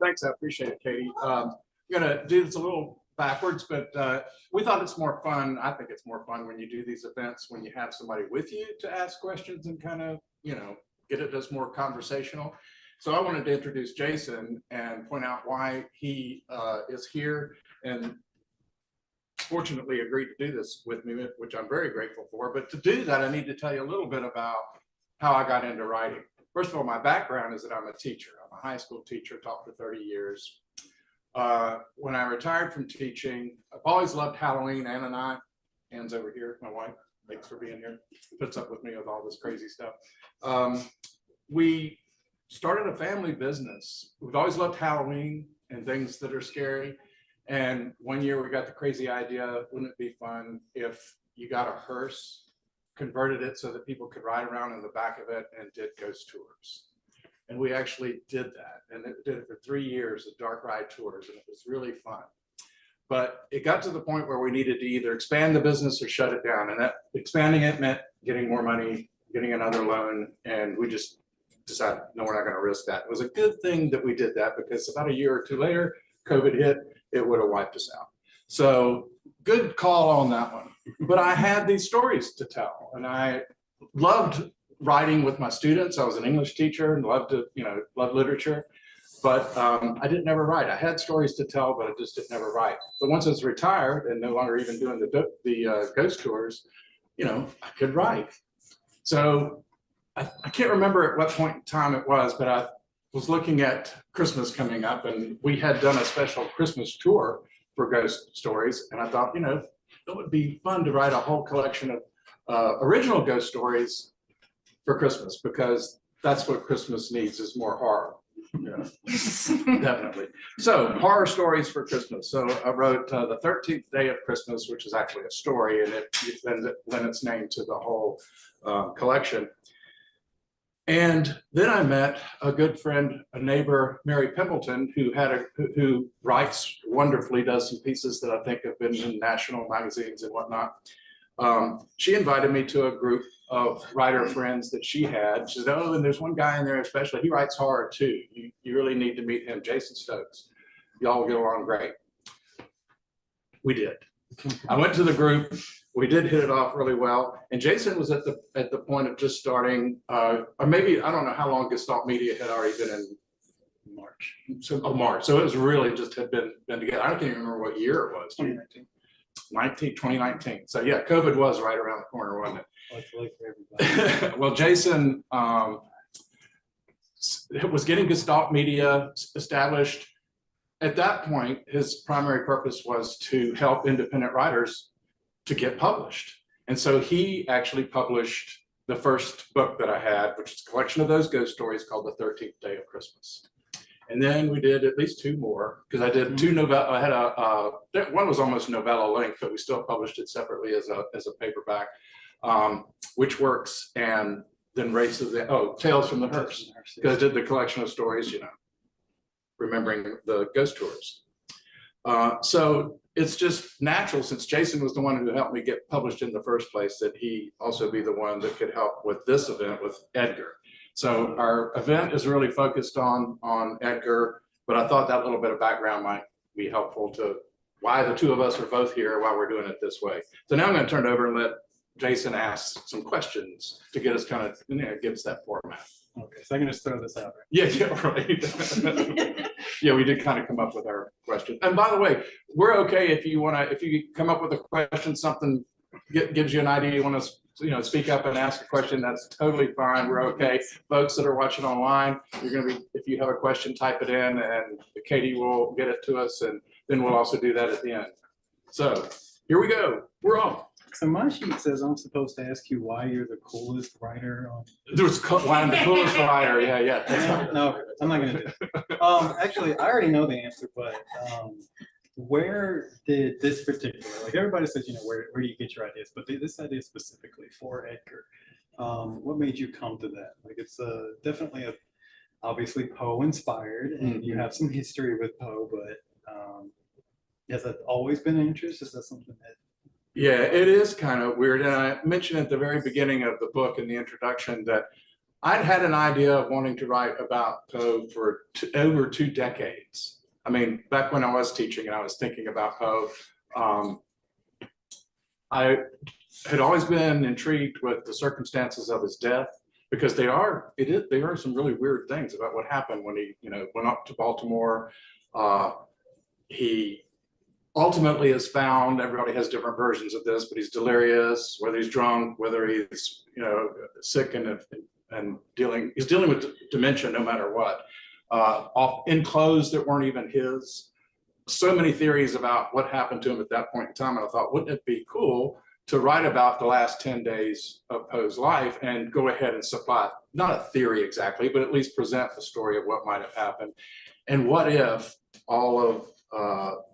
Thanks, I appreciate it, Katie. I'm gonna do this a little backwards, but we thought it's more fun. I think it's more fun when you do these events, when you have somebody with you to ask questions and kind of, get it as more conversational. So I wanted to introduce Jason and point out why he is here and fortunately agreed to do this with me, which I'm very grateful for. But to do that, I need to tell you a little bit about how I got into writing. First of all, my background is that I'm a teacher. I'm a high school teacher, taught for 30 years. When I retired from teaching, I've always loved Halloween. Ann and I, Ann's over here, my wife, thanks for being here, puts up with me with all this crazy stuff. We started a family business. We've always loved Halloween and things that are scary. And one year we got the crazy idea, wouldn't it be fun if you got a hearse, converted it so that people could ride around in the back of it and did ghost tours. And we actually did that. And it did it for 3 years of dark ride tours, and it was really fun. But it got to the point where we needed to either expand the business or shut it down. And that expanding it meant getting more money, getting another loan. And we just decided, no, we're not going to risk that. It was a good thing that we did that, because about a year or two later, COVID hit, it would have wiped us out. So good call on that one. But I had these stories to tell, and I loved writing with my students. I was an English teacher and loved to, loved literature, but I didn't ever write. I had stories to tell, but I just didn't ever write. But once I was retired and no longer even doing the ghost tours, I could write. So I can't remember at what point in time it was, but I was looking at Christmas coming up, and we had done a special Christmas tour for ghost stories. And I thought, it would be fun to write a whole collection of original ghost stories for Christmas, because that's what Christmas needs, is more horror. Definitely. So horror stories for Christmas. So I wrote the 13th Day of Christmas, which is actually a story, and it lent its name to the whole collection. And then I met a good friend, a neighbor, Mary Pimpleton, who writes wonderfully, does some pieces that I think have been in national magazines and whatnot. She invited me to a group of writer friends that she had. She said, oh, and there's one guy in there especially, he writes horror too. You really need to meet him, Jason Stokes. Y'all get along great. We did. I went to the group. We did hit it off really well. And Jason was at the point of just starting, or maybe, I don't know how long Gestalt Media had already been in March. March. So it was really just had been together. I can't even remember what year it was. 2019. So yeah, COVID was right around the corner, wasn't it? Luckily for everybody. Well, Jason was getting Gestalt Media established. At that point, his primary purpose was to help independent writers to get published. And so he actually published the first book that I had, which is a collection of those ghost stories called The 13th Day of Christmas. And then we did at least 2 more, because I did 2 novellas. I had one was almost novella length, but we still published it separately as a paperback, Witchworks, and then Tales from the Hearse, because I did the collection of stories, remembering the ghost tours. So it's just natural, since Jason was the one who helped me get published in the first place, that he also be the one that could help with this event with Edgar. So our event is really focused on Edgar, but I thought that little bit of background might be helpful to why the 2 of us are both here, why we're doing it this way. So now I'm going to turn it over and let Jason ask some questions to get us kind of, give us that format. Okay, so I can just throw this out, right? Yeah, right. Yeah, we did kind of come up with our question. And by the way, we're okay if you come up with a question, something gives you an idea, you want to speak up and ask a question, that's totally fine. We're okay. Folks that are watching online, if you have a question, type it in and Katie will get it to us, and then we'll also do that at the end. So here we go. We're off. So my sheet says I'm supposed to ask you why you're the coolest writer on. Why I'm the coolest writer. Yeah. No, I'm not gonna do it. Actually, I already know the answer, but where did this particular, like everybody says, where do you get your ideas? But this idea specifically for Edgar, what made you come to that? Like, it's definitely obviously Poe inspired, and you have some history with Poe, but has that always been an interest? Is that something that? Yeah, it is kind of weird. And I mentioned at the very beginning of the book in the introduction that I'd had an idea of wanting to write about Poe for over 2 decades. I mean, back when I was teaching and I was thinking about Poe, I had always been intrigued with the circumstances of his death, because they are some really weird things about what happened when he, went up to Baltimore. He ultimately is found. Everybody has different versions of this, but he's delirious, whether he's drunk, whether he's, sick and he's dealing with dementia no matter what. Off in clothes that weren't even his. So many theories about what happened to him at that point in time. And I thought, wouldn't it be cool to write about the last 10 days of Poe's life and go ahead and supply, not a theory exactly, but at least present the story of what might have happened. And what if all of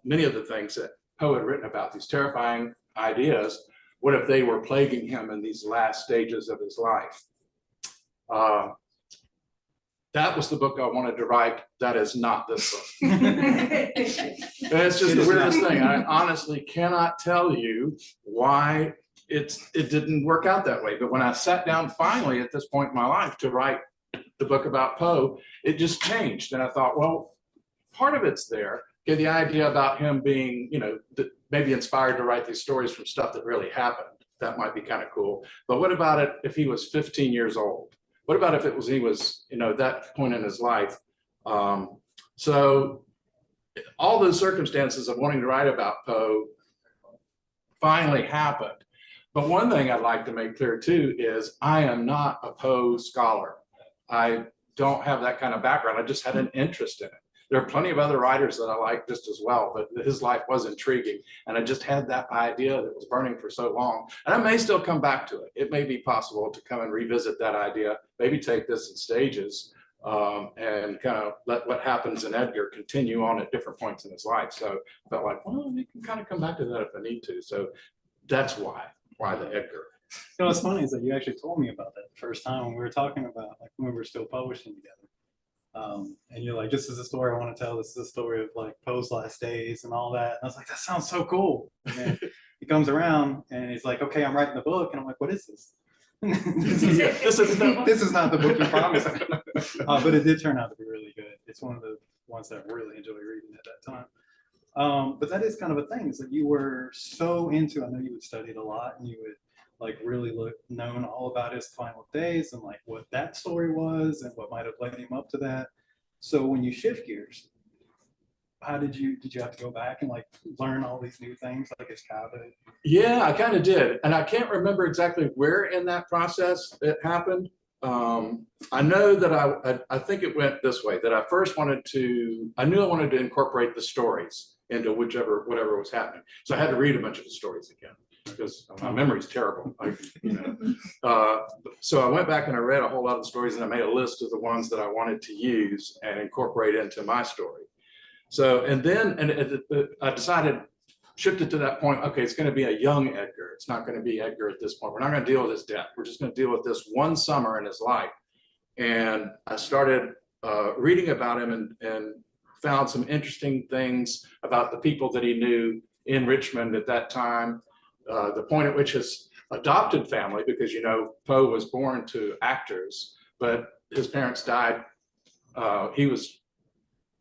many of the things that Poe had written about, these terrifying ideas, what if they were plaguing him in these last stages of his life? That was the book I wanted to write. That is not this book. It's just the weirdest thing. I honestly cannot tell you why it didn't work out that way. But when I sat down finally at this point in my life to write the book about Poe, it just changed. And I thought, well, part of it's there. Okay, the idea about him being, maybe inspired to write these stories from stuff that really happened. That might be kind of cool. But what about it if he was 15 years old? What about if he was, that point in his life? So all those circumstances of wanting to write about Poe finally happened. But one thing I'd like to make clear too is I am not a Poe scholar. I don't have that kind of background. I just had an interest in it. There are plenty of other writers that I like just as well, but his life was intriguing. And I just had that idea that was burning for so long. And I may still come back to it. It may be possible to come and revisit that idea, maybe take this in stages, and kind of let what happens in Edgar continue on at different points in his life. So I felt like, well, we can kind of come back to that if I need to. So that's why the Edgar. What's funny is that you actually told me about that the first time when we were talking about, like, when we were still publishing together. And you're like, this is the story I want to tell. This is the story of like Poe's last days and all that. And I was like, that sounds so cool. And then he comes around and he's like, okay, I'm writing the book. And I'm like, what is this? This is not the book you promised. But it did turn out to be really good. It's one of the ones that I really enjoyed reading at that time. But that is kind of a thing, is that you were so into, I know you would study it a lot, and you would like really known all about his final days and like what that story was and what might have led him up to that. So when you shift gears, how did you have to go back and like learn all these new things like his childhood? Yeah, I kind of did. And I can't remember exactly where in that process it happened. I know that I think it went this way, that I first I knew I wanted to incorporate the stories into whatever was happening. So I had to read a bunch of the stories again, because my memory's terrible. So I went back and I read a whole lot of the stories, and I made a list of the ones that I wanted to use and incorporate into my story. So, I decided, shifted to that point, okay, it's going to be a young Edgar. It's not going to be Edgar at this point. We're not going to deal with his death. We're just going to deal with this one summer in his life. And I started reading about him and found some interesting things about the people that he knew in Richmond at that time. The point at which his adopted family, because Poe was born to actors, but his parents died. He was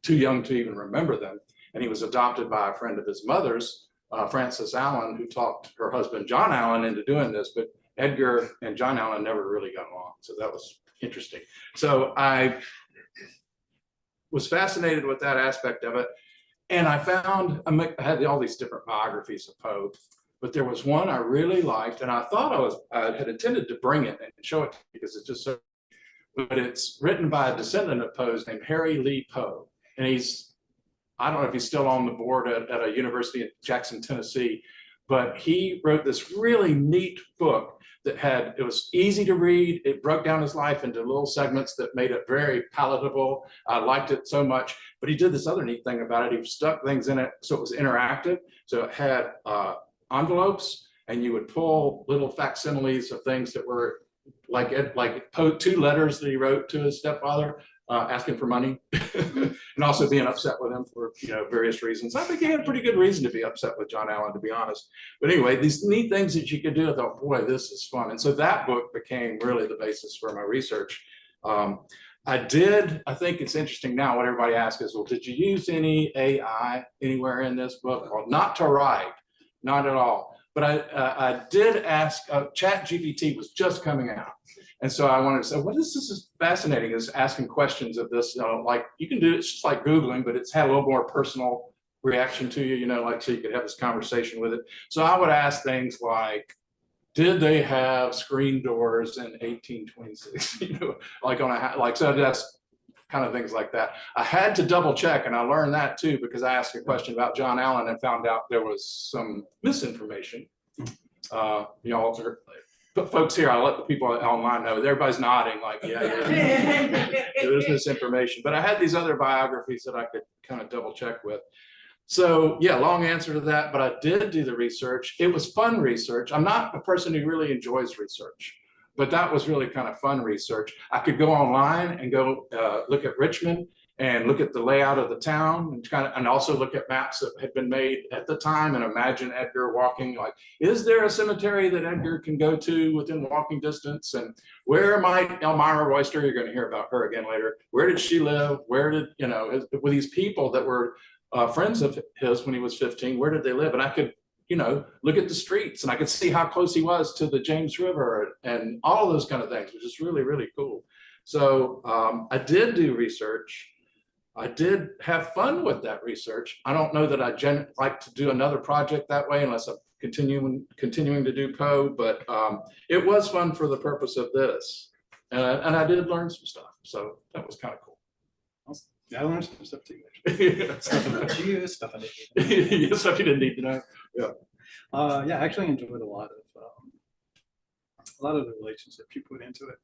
too young to even remember them, and he was adopted by a friend of his mother's, Frances Allen, who talked her husband John Allen into doing this. But Edgar and John Allen never really got along, so that was interesting. So I was fascinated with that aspect of it, and I I had all these different biographies of Poe. But there was one I really liked, and I thought I had intended to bring it and show it because it's just so. But it's written by a descendant of Poe's named Harry Lee Poe, and I don't know if he's still on the board at a university in Jackson, Tennessee, but he wrote this really neat book it was easy to read. It broke down his life into little segments that made it very palatable. I liked it so much. But he did this other neat thing about it. He stuck things in it so it was interactive. So it had envelopes, and you would pull little facsimiles of things that were like 2 letters that he wrote to his stepfather, asking for money, and also being upset with him for various reasons. I think he had a pretty good reason to be upset with John Allen, to be honest. But anyway, these neat things that you could do. I thought, boy, this is fun. And so that book became really the basis for my research. I think it's interesting now, what everybody asks is, well, did you use any AI anywhere in this book? Well, not to write, not at all. But I did ask, Chat GPT was just coming out. And so I wanted to say, this is fascinating, is asking questions of this, like you can do, it's just like Googling, but it's had a little more personal reaction to you, like so you could have this conversation with it. So I would ask things like, did they have screen doors in 1826? Like on a, like, so that's kind of things like that. I had to double check, and I learned that too, because I asked a question about John Allen and found out there was some misinformation. Folks here, I'll let the people online know. Everybody's nodding like, yeah, there's misinformation. But I had these other biographies that I could kind of double check with. So yeah, long answer to that, but I did do the research. It was fun research. I'm not a person who really enjoys research, but that was really kind of fun research. I could go online and go look at Richmond and look at the layout of the town and also look at maps that had been made at the time and imagine Edgar walking, like, is there a cemetery that Edgar can go to within walking distance? And where might Elmira Royster, you're going to hear about her again later, where did she live? Where did, with these people that were friends of his when he was 15, where did they live? And I could, look at the streets and I could see how close he was to the James River and all of those kind of things, which is really, really cool. So I did do research. I did have fun with that research. I don't know that I like to do another project that way unless I'm continuing to do Poe, but it was fun for the purpose of this. And I did learn some stuff. So that was kind of cool. Awesome. Yeah, I learned some stuff too. Stuff about you, stuff I didn't yeah, stuff you didn't need to know. Yeah. Yeah, I actually enjoyed a lot of the relationships you put into it.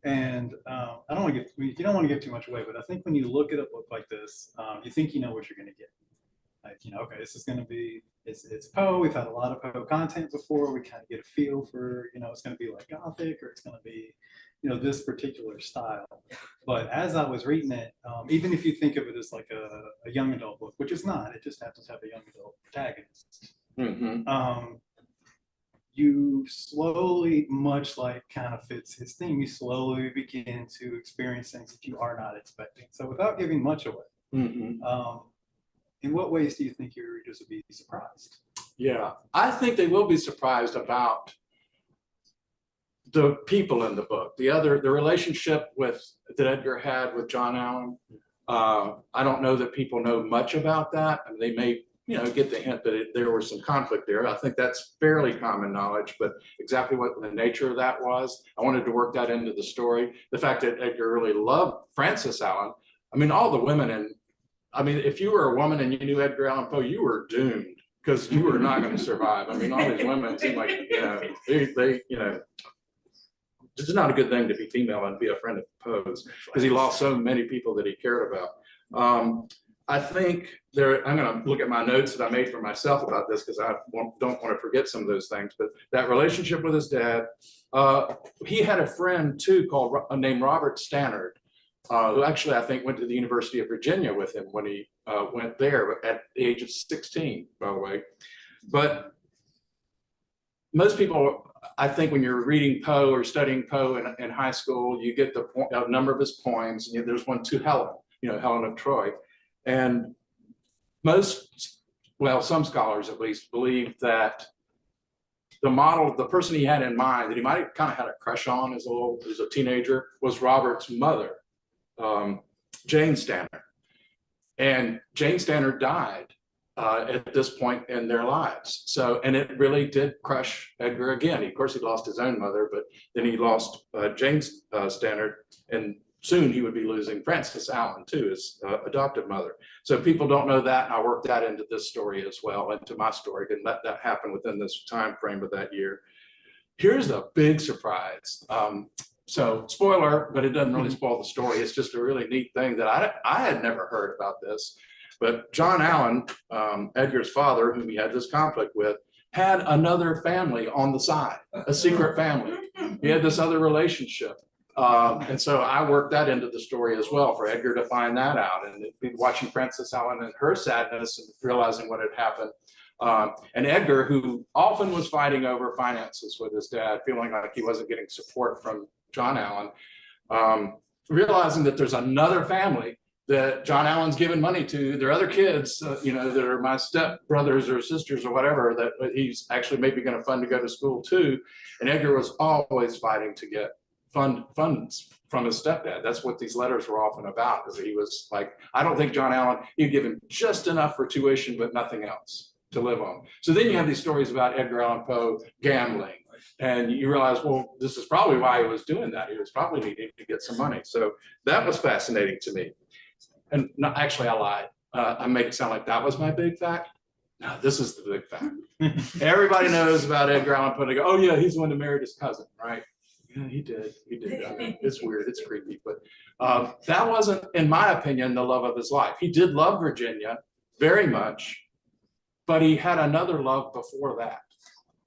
And I don't want to give, you don't want to give too much away, but I think when you look at a book like this, you think you know what you're going to get. Like, okay, this is going to be, it's Poe. We've had a lot of Poe content before. We kind of get a feel for, it's going to be like Gothic, or it's going to be, this particular style. But as I was reading it, even if you think of it as like a young adult book, which it's not, it just happens to have a young adult protagonist. Mm-hmm. You slowly, much like kind of fits his theme, you slowly begin to experience things that you are not expecting. So without giving much away, in what ways do you think your readers will be surprised? Yeah, I think they will be surprised about the people in the book, the relationship that Edgar had with John Allen. I don't know that people know much about that. I mean, they may get the hint that there was some conflict there. I think that's fairly common knowledge, but exactly what the nature of that was, I wanted to work that into the story. The fact that Edgar really loved Frances Allen. I mean, all the women if you were a woman and you knew Edgar Allan Poe, you were doomed because you were not going to survive. I mean, all these women seem like, they it's not a good thing to be female and be a friend of Poe's because he lost so many people that he cared about. I think I'm going to look at my notes that I made for myself about this because I don't want to forget some of those things, but that relationship with his dad, he had a friend too named Robert Stannard, who actually I think went to the University of Virginia with him when he went there at the age of 16, by the way. But most people, I think when you're reading Poe or studying Poe in high school, you get a number of his poems. And there's one to Helen, Helen of Troy. And some scholars at least believe that the person he had in mind that he might have kind of had a crush on as a teenager was Robert's mother, Jane Stannard. And Jane Stannard died at this point in their lives. So, and it really did crush Edgar again. Of course, he lost his own mother, but then he lost Jane Stannard, and soon he would be losing Frances Allen too, his adoptive mother. So people don't know that, and I worked that into this story as well, into my story, and let that happen within this time frame of that year. Here's a big surprise. So spoiler, but it doesn't really spoil the story. It's just a really neat thing that I had never heard about this. But John Allen, Edgar's father, whom he had this conflict with, had another family on the side, a secret family. He had this other relationship. And so I worked that into the story as well for Edgar to find that out, and watching Frances Allen and her sadness and realizing what had happened. And Edgar, who often was fighting over finances with his dad, feeling like he wasn't getting support from John Allen, realizing that there's another family that John Allen's given money to, their other kids, you know, that are my step brothers or sisters or whatever, that he's actually maybe going to fund to go to school too. And Edgar was always fighting to get funds from his stepdad. That's what these letters were often about, is he was like, I don't think John Allen, he'd give him just enough for tuition, but nothing else to live on. So then you have these stories about Edgar Allan Poe gambling. And you realize, well, this is probably why he was doing that. He was probably needing to get some money. So that was fascinating to me. And no, actually, I lied. I make it sound like that was my big fact. No, this is the big fact. Everybody knows about Edgar Allan Poe. They go, oh yeah, he's the one that married his cousin, right? Yeah, he did. He did. I mean, it's weird. It's creepy. But that wasn't, in my opinion, the love of his life. He did love Virginia very much, but he had another love before that.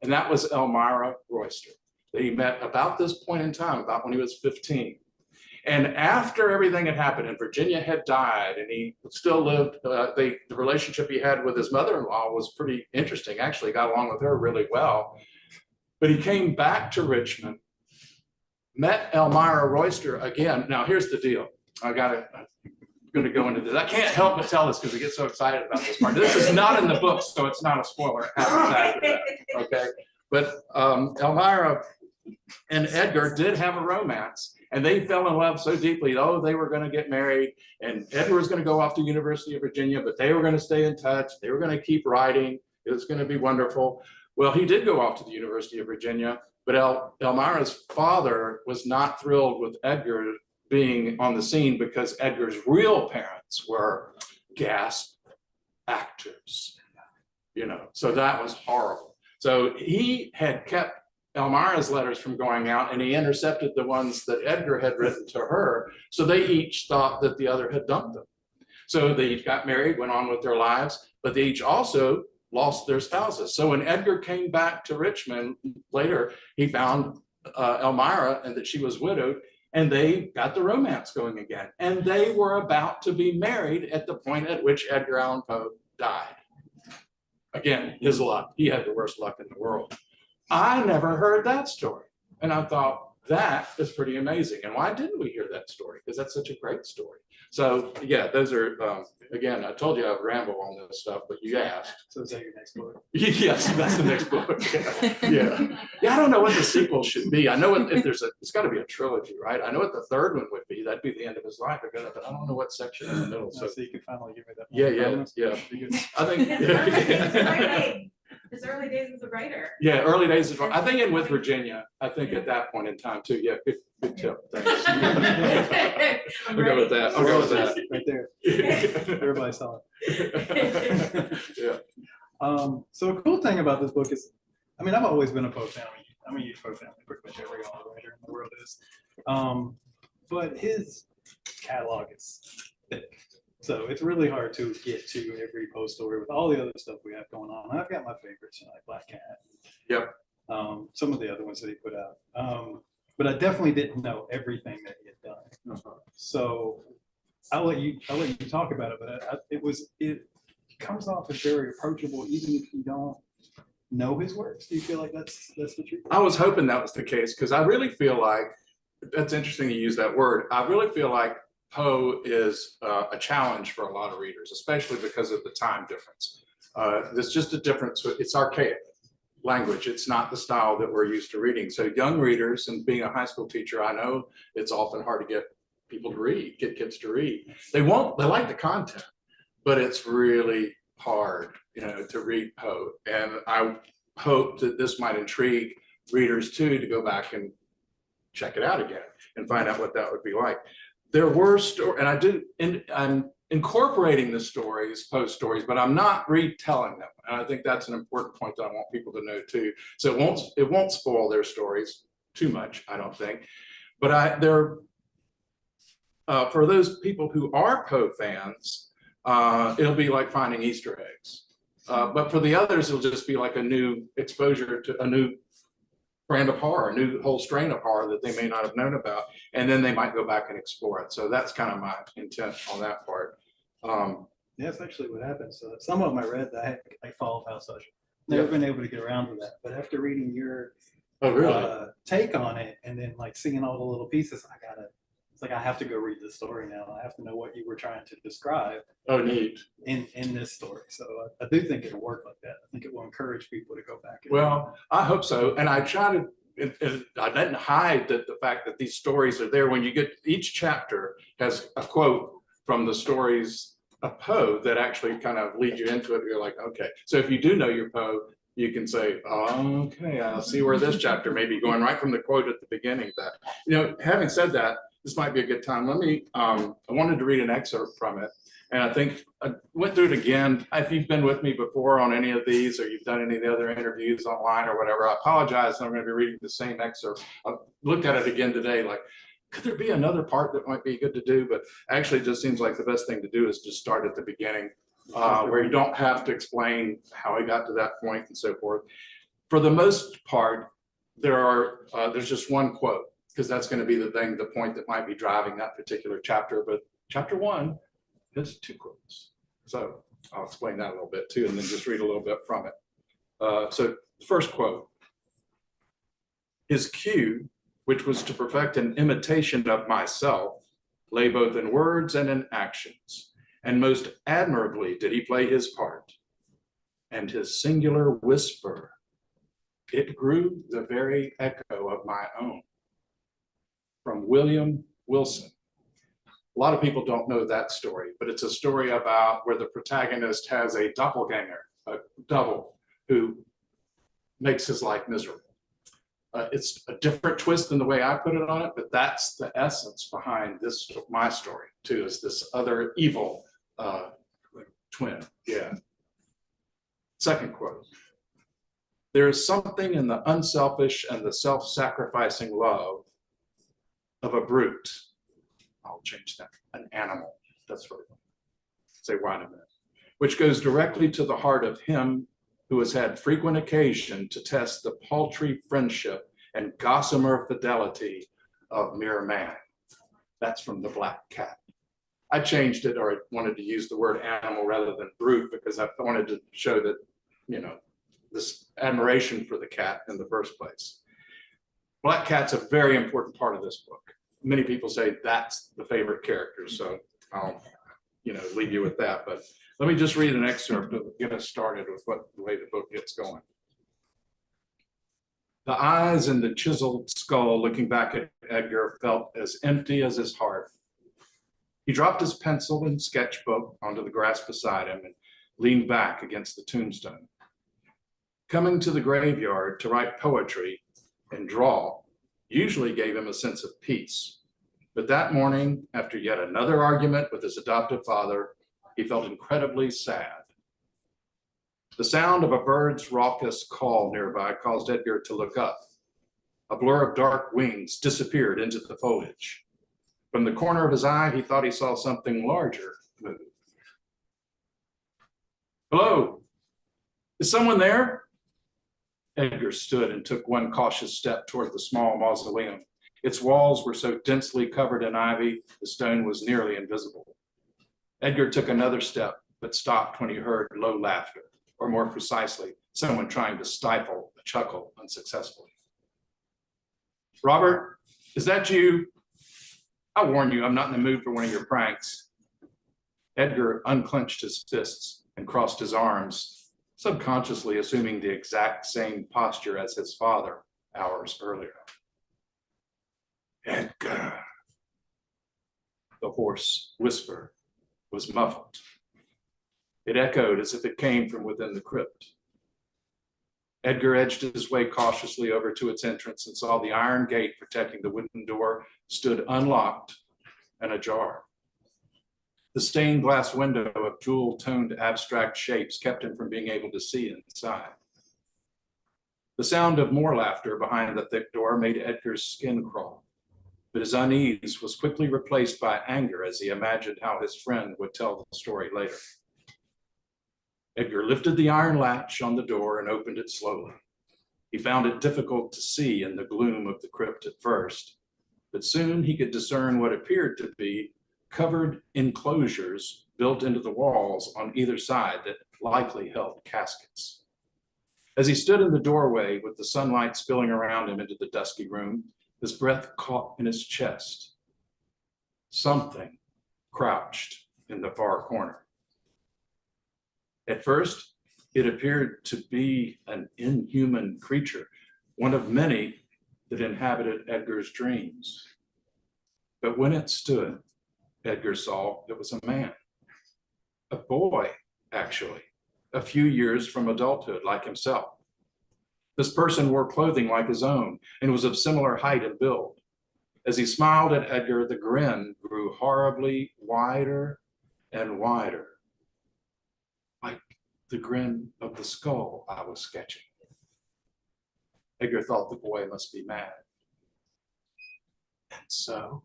And that was Elmira Royster, that he met about this point in time, about when he was 15. And after everything had happened and Virginia had died and he still lived, the relationship he had with his mother-in-law was pretty interesting. Actually, got along with her really well. But he came back to Richmond, met Elmira Royster again. Now, here's the deal. I'm going to go into this. I can't help but tell this because we get so excited about this part. This is not in the book, so it's not a spoiler. Okay. But Elmira and Edgar did have a romance, and they fell in love so deeply. Oh, they were going to get married, and Edgar was going to go off to the University of Virginia, but they were going to stay in touch. They were going to keep writing. It was going to be wonderful. Well, he did go off to the University of Virginia, but Elmira's father was not thrilled with Edgar being on the scene because Edgar's real parents were gasp actors, you know, so that was horrible. So he had kept Elmira's letters from going out, and he intercepted the ones that Edgar had written to her. So they each thought that the other had dumped them. So they each got married, went on with their lives, but they each also lost their spouses. So when Edgar came back to Richmond later, he found Elmira and that she was widowed, and they got the romance going again. And they were about to be married at the point at which Edgar Allan Poe died. Again, his luck. He had the worst luck in the world. I never heard that story. And I thought, that is pretty amazing. And why didn't we hear that story? Because that's such a great story. So yeah, those are, again, I told you I would ramble on this stuff, but you asked. So is that your next book? Yes, that's the next book. Yeah. Yeah, I don't know what the sequel should be. I know if there's it's got to be a trilogy, right? I know what the third one would be. That'd be the end of his life. But I don't know what section in the middle. So you can finally give me that. Yeah. I think. His early days as a writer. Yeah, early days as well. I think with Virginia, I think at that point in time too. Yeah, good tip. Thanks. I'll go with that. I'll go with that. Right there. Everybody saw it. Yeah. So a cool thing about this book is, I mean, I've always been a Poe fan. I'm a huge Poe fan. Pretty much every writer in the world is. But his catalog is thick. So it's really hard to get to every Poe story with all the other stuff we have going on. I've got my favorites, you know, like Black Cat. Yep. Some of the other ones that he put out. But I definitely didn't know everything that he had done. So I'll let you talk about it, but it comes off as very approachable, even if you don't know his works. Do you feel like that's the truth? I was hoping that was the case, because I really feel like, that's interesting you use that word. I really feel like Poe is a challenge for a lot of readers, especially because of the time difference. There's just a difference. It's archaic language. It's not the style that we're used to reading. So young readers, and being a high school teacher, I know it's often hard to get people to read, get kids to read. They like the content, but it's really hard, you know, to read Poe. And I hope that this might intrigue readers too, to go back and check it out again and find out what that would be like. There were stories, and I'm incorporating the stories, Poe stories, but I'm not retelling them. And I think that's an important point that I want people to know too. So it won't spoil their stories too much, I don't think. But for those people who are Poe fans, it'll be like finding Easter eggs. But for the others, it'll just be like a new exposure to a new brand of horror, a new whole strain of horror that they may not have known about, and then they might go back and explore it. So that's kind of my intent on that part. Yeah, that's actually what happened. So some of them I read that I followed House Usher. Never been able to get around to that, but after reading your take on it, and then like seeing all the little pieces, I gotta It's like, I have to go read the story now. I have to know what you were trying to describe Oh, neat. in this story. So I do think it'll work like that. I think it will encourage people to go back. Well, I hope so. And I try to, I didn't hide the fact that these stories are there. When you get, each chapter has a quote from the stories of Poe that actually kind of lead you into it. You're like, okay. So if you do know your Poe, you can say, oh, okay, I'll see where this chapter may be going, right from the quote at the beginning of that. You know, having said that, this might be a good time. Let me, I wanted to read an excerpt from it. And I think I went through it again. If you've been with me before on any of these, or you've done any of the other interviews online or whatever, I apologize. I'm going to be reading the same excerpt. I looked at it again today, like, could there be another part that might be good to do? But actually it just seems like the best thing to do is just start at the beginning, where you don't have to explain how he got to that point and so forth. For the most part, there's just one quote, because that's going to be the point that might be driving that particular chapter. But chapter 1 has 2 quotes. So I'll explain that a little bit too, and then just read a little bit from it. So the first quote: his cue, which was to perfect an imitation of myself, lay both in words and in actions, and most admirably did he play his part. And his singular whisper, it grew the very echo of my own. From William Wilson. A lot of people don't know that story, but it's a story about where the protagonist has a doppelgänger, a double, who makes his life miserable. It's a different twist than the way I put it on it, but that's the essence behind this, my story too, is this other evil twin. Yeah. Second quote: there is something in the unselfish and the self-sacrificing love of a brute. I'll change that, an animal. That's what I say, why in a minute. Which goes directly to the heart of him who has had frequent occasion to test the paltry friendship and gossamer fidelity of mere man. That's from The Black Cat. I changed it, or I wanted to use the word animal rather than brute, because I wanted to show that, you know, this admiration for the cat in the first place. Black Cat's a very important part of this book. Many people say that's the favorite character, so I'll, you know, leave you with that. But let me just read an excerpt to get us started with the way the book gets going. The eyes in the chiseled skull looking back at Edgar felt as empty as his heart. He dropped his pencil and sketchbook onto the grass beside him and leaned back against the tombstone. Coming to the graveyard to write poetry and draw usually gave him a sense of peace. But that morning, after yet another argument with his adoptive father, he felt incredibly sad. The sound of a bird's raucous call nearby caused Edgar to look up. A blur of dark wings disappeared into the foliage. From the corner of his eye, he thought he saw something larger move. Hello, is someone there? Edgar stood and took one cautious step toward the small mausoleum. Its walls were so densely covered in ivy, the stone was nearly invisible. Edgar took another step, but stopped when he heard low laughter, or more precisely, someone trying to stifle a chuckle unsuccessfully. Robert, is that you? I warn you, I'm not in the mood for one of your pranks. Edgar unclenched his fists and crossed his arms, subconsciously assuming the exact same posture as his father hours earlier. Edgar. The hoarse whisper was muffled. It echoed as if it came from within the crypt. Edgar edged his way cautiously over to its entrance and saw the iron gate protecting the wooden door stood unlocked and ajar. The stained glass window of jewel-toned abstract shapes kept him from being able to see inside. The sound of more laughter behind the thick door made Edgar's skin crawl, but his unease was quickly replaced by anger as he imagined how his friend would tell the story later. Edgar lifted the iron latch on the door and opened it slowly. He found it difficult to see in the gloom of the crypt at first, but soon he could discern what appeared to be covered enclosures built into the walls on either side that likely held caskets. As he stood in the doorway with the sunlight spilling around him into the dusky room, his breath caught in his chest. something crouched in the far corner. At first, it appeared to be an inhuman creature, one of many that inhabited Edgar's dreams. But when it stood, Edgar saw it was a man, a boy, actually, a few years from adulthood, like himself. This person wore clothing like his own and was of similar height and build. As he smiled at Edgar, the grin grew horribly wider and wider, like the grin of the skull I was sketching. Edgar thought the boy must be mad. And so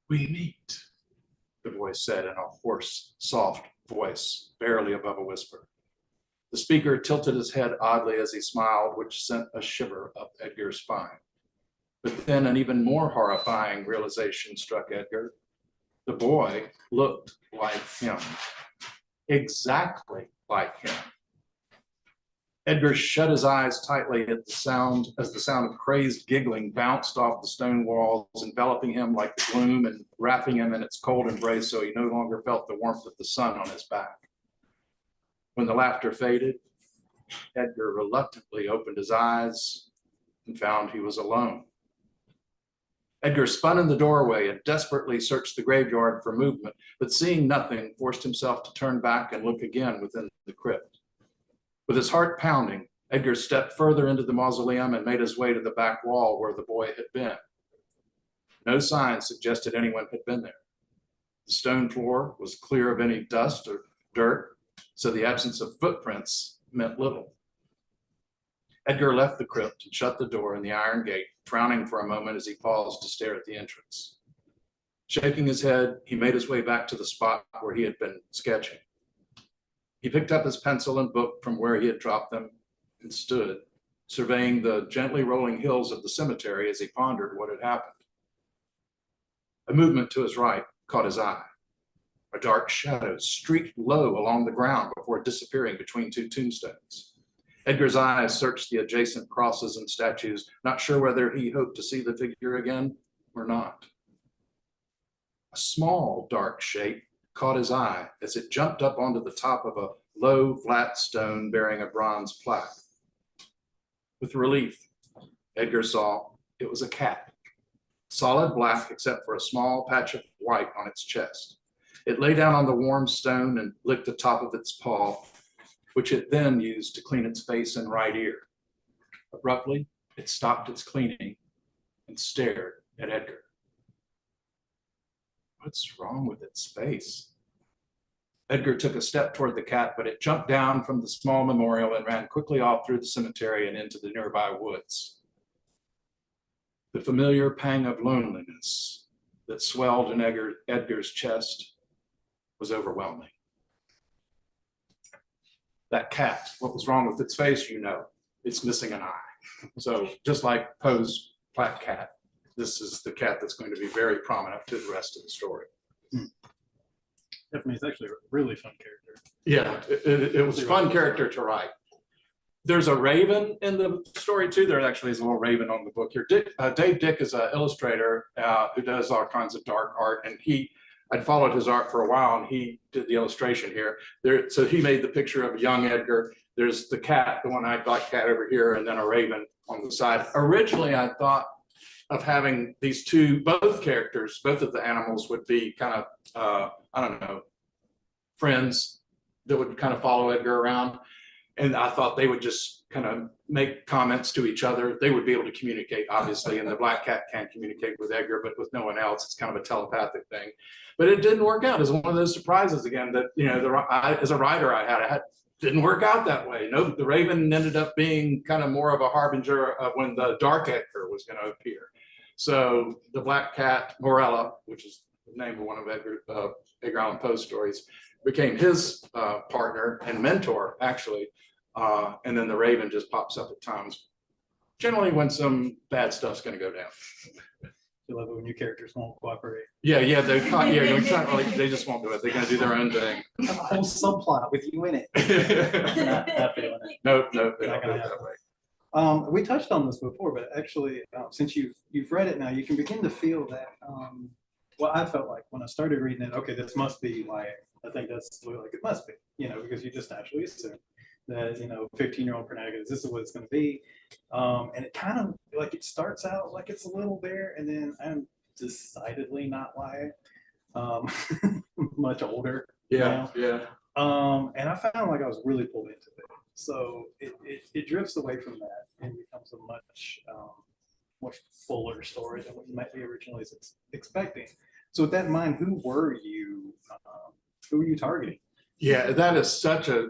we meet, the voice said in a hoarse, soft voice, barely above a whisper. The speaker tilted his head oddly as he smiled, which sent a shiver up Edgar's spine. But then an even more horrifying realization struck Edgar. The boy looked like him, exactly like him. Edgar shut his eyes tightly at the sound as the sound of crazed giggling bounced off the stone walls, enveloping him like the gloom and wrapping him in its cold embrace so he no longer felt the warmth of the sun on his back. When the laughter faded, Edgar reluctantly opened his eyes and found he was alone. Edgar spun in the doorway and desperately searched the graveyard for movement, but seeing nothing, forced himself to turn back and look again within the crypt. With his heart pounding, Edgar stepped further into the mausoleum and made his way to the back wall where the boy had been. No sign suggested anyone had been there. The stone floor was clear of any dust or dirt, so the absence of footprints meant little. Edgar left the crypt and shut the door and the iron gate, frowning for a moment as he paused to stare at the entrance. Shaking his head, he made his way back to the spot where he had been sketching. He picked up his pencil and book from where he had dropped them and stood, surveying the gently rolling hills of the cemetery as he pondered what had happened. A movement to his right caught his eye. A dark shadow streaked low along the ground before disappearing between two tombstones. Edgar's eyes searched the adjacent crosses and statues, not sure whether he hoped to see the figure again or not. A small dark shape caught his eye as it jumped up onto the top of a low, flat stone bearing a bronze plaque. With relief, Edgar saw it was a cat, solid black except for a small patch of white on its chest. It lay down on the warm stone and licked the top of its paw, which it then used to clean its face and right ear. Abruptly, it stopped its cleaning and stared at Edgar. What's wrong with its face? Edgar took a step toward the cat, but it jumped down from the small memorial and ran quickly off through the cemetery and into the nearby woods. The familiar pang of loneliness that swelled in Edgar's chest was overwhelming. That cat, what was wrong with its face, you know, it's missing an eye. So just like Poe's black cat, this is the cat that's going to be very prominent to the rest of the story. Definitely, it's actually a really fun character. Yeah, it was a fun character to write. There's a raven in the story too. There actually is a little raven on the book here. Dave Dick is an illustrator who does all kinds of dark art, and I'd followed his art for a while, and he did the illustration here. So he made the picture of a young Edgar. There's the cat, the one-eyed black cat over here, and then a raven on the side. Originally, I thought of having these both characters, both of the animals would be kind of, I don't know, friends that would kind of follow Edgar around. And I thought they would just kind of make comments to each other. They would be able to communicate, obviously, and the black cat can't communicate with Edgar, but with no one else. It's kind of a telepathic thing. But it didn't work out. It's one of those surprises again that, you know, as a writer didn't work out that way. No, the raven ended up being kind of more of a harbinger of when the dark Edgar was going to appear. So the black cat, Morella, which is the name of one of Edgar Allan Poe's stories, became his partner and mentor, actually. And then the raven just pops up at times, generally when some bad stuff's going to go down. You love it when your characters won't cooperate. Yeah, they just won't do it. They're going to do their own thing. A whole subplot with you in it. Not feeling it. Nope, they don't do it that way. We touched on this before, but actually, since you've read it now, you can begin to feel that well, I felt like when I started reading it, okay, this must be YA. I think that's like it must be, because you just naturally assume that 15-year-old protagonist, this is what it's going to be, and it kind of like it starts out like it's a little there, and then I'm decidedly not YA, much older. Yeah, now. yeah. And I found like I was really pulled into it. So it drifts away from that and becomes a much fuller story than what you might be originally expecting. So with that in mind, who were you targeting? Yeah, that is such a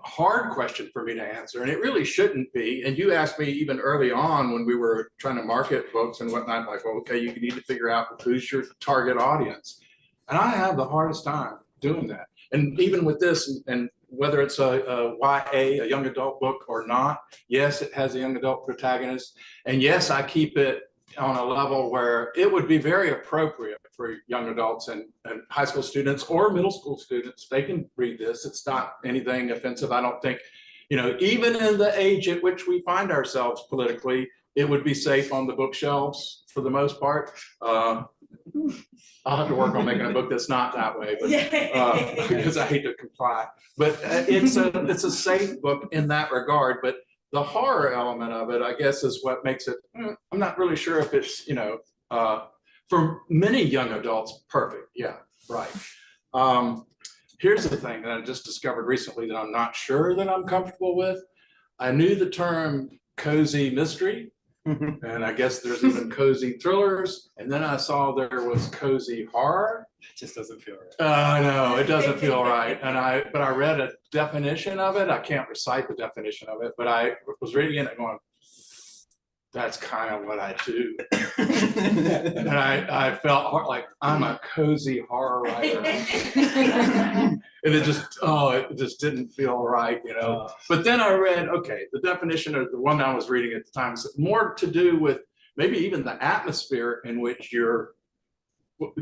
hard question for me to answer, and it really shouldn't be. And you asked me even early on when we were trying to market books and whatnot, like, well, okay, you need to figure out who's your target audience. And I have the hardest time doing that. And even with this, and whether it's a YA, a young adult book or not, yes, it has a young adult protagonist. And yes, I keep it on a level where it would be very appropriate for young adults and high school students or middle school students. They can read this. It's not anything offensive. I don't think, even in the age at which we find ourselves politically, it would be safe on the bookshelves for the most part. I'll have to work on making a book that's not that way, but because I hate to comply. But it's a safe book in that regard. But the horror element of it, I guess, is what makes it. I'm not really sure if it's for many young adults perfect. Yeah, right. Here's the thing that I just discovered recently that I'm not sure that I'm comfortable with. I knew the term cozy mystery. And I guess there's even cozy thrillers. And then I saw there was cozy horror. It just doesn't feel right. No, it doesn't feel right. But I read a definition of it. I can't recite the definition of it, but I was reading it and going, that's kind of what I do. And I felt like I'm a cozy horror writer. And it just didn't feel right, But then I read, okay, the definition of the one I was reading at the time is more to do with maybe even the atmosphere in which you're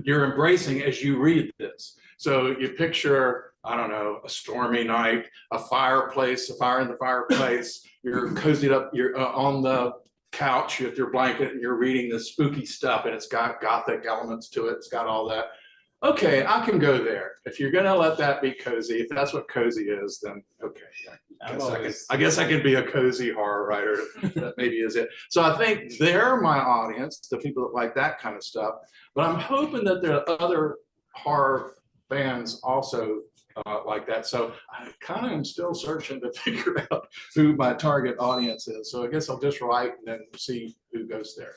embracing as you read this. So you picture, I don't know, a stormy night, a fire in the fireplace, you're cozied up, you're on the couch with your blanket and you're reading this spooky stuff and it's got gothic elements to it. It's got all that. Okay, I can go there. If you're going to let that be cozy, if that's what cozy is, then okay. I guess I can be a cozy horror writer. That maybe is it. So I think they're my audience, the people that like that kind of stuff. But I'm hoping that there are other horror fans also like that. So I kind of am still searching to figure out who my target audience is. So I guess I'll just write and then see who goes there.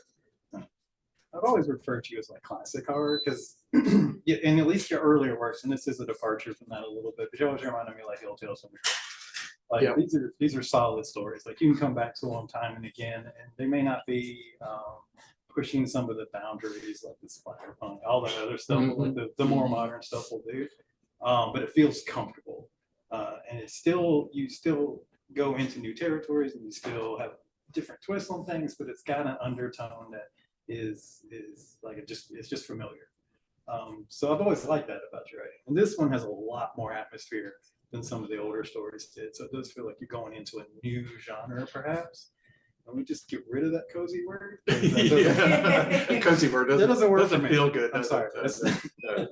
I've always referred to you as like classic horror because, and at least your earlier works, and this is a departure from that a little bit, but you always reminded me like Hill Tales from the Crypt. Like yeah. These are solid stories. Like you can come back to them time and again, and they may not be pushing some of the boundaries like the spider-punk, all that other stuff, like the more modern stuff will do. But it feels comfortable, and it's still you still go into new territories, and you still have different twists on things, but it's got an undertone that is like it's just familiar. So I've always liked that about your writing, and this one has a lot more atmosphere than some of the older stories did. So it does feel like you're going into a new genre, perhaps. Let me just get rid of that cozy word. Yeah. Cozy word doesn't feel good. I'm sorry.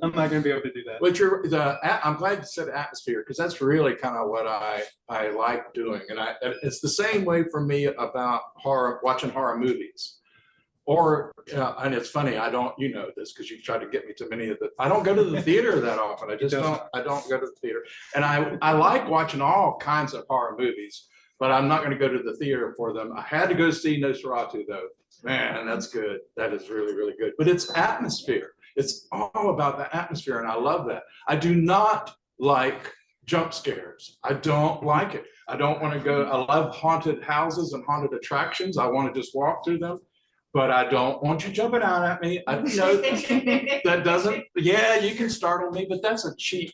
I'm not going to be able to do that. But I'm glad you said atmosphere because that's really kind of what I like doing, and it's the same way for me about watching horror movies. Or, and it's funny, I don't, this because you've tried to get me to many of I don't go to the theater that often. I don't go to the theater. And I like watching all kinds of horror movies, but I'm not going to go to the theater for them. I had to go see Nosferatu though. Man, that's good. That is really, really good. But it's atmosphere. It's all about the atmosphere, and I love that. I do not like jump scares. I don't like it. I don't want to go. I love haunted houses and haunted attractions. I want to just walk through them. But I don't want you jumping out at me. I know that doesn't, you can startle me, but that's a cheap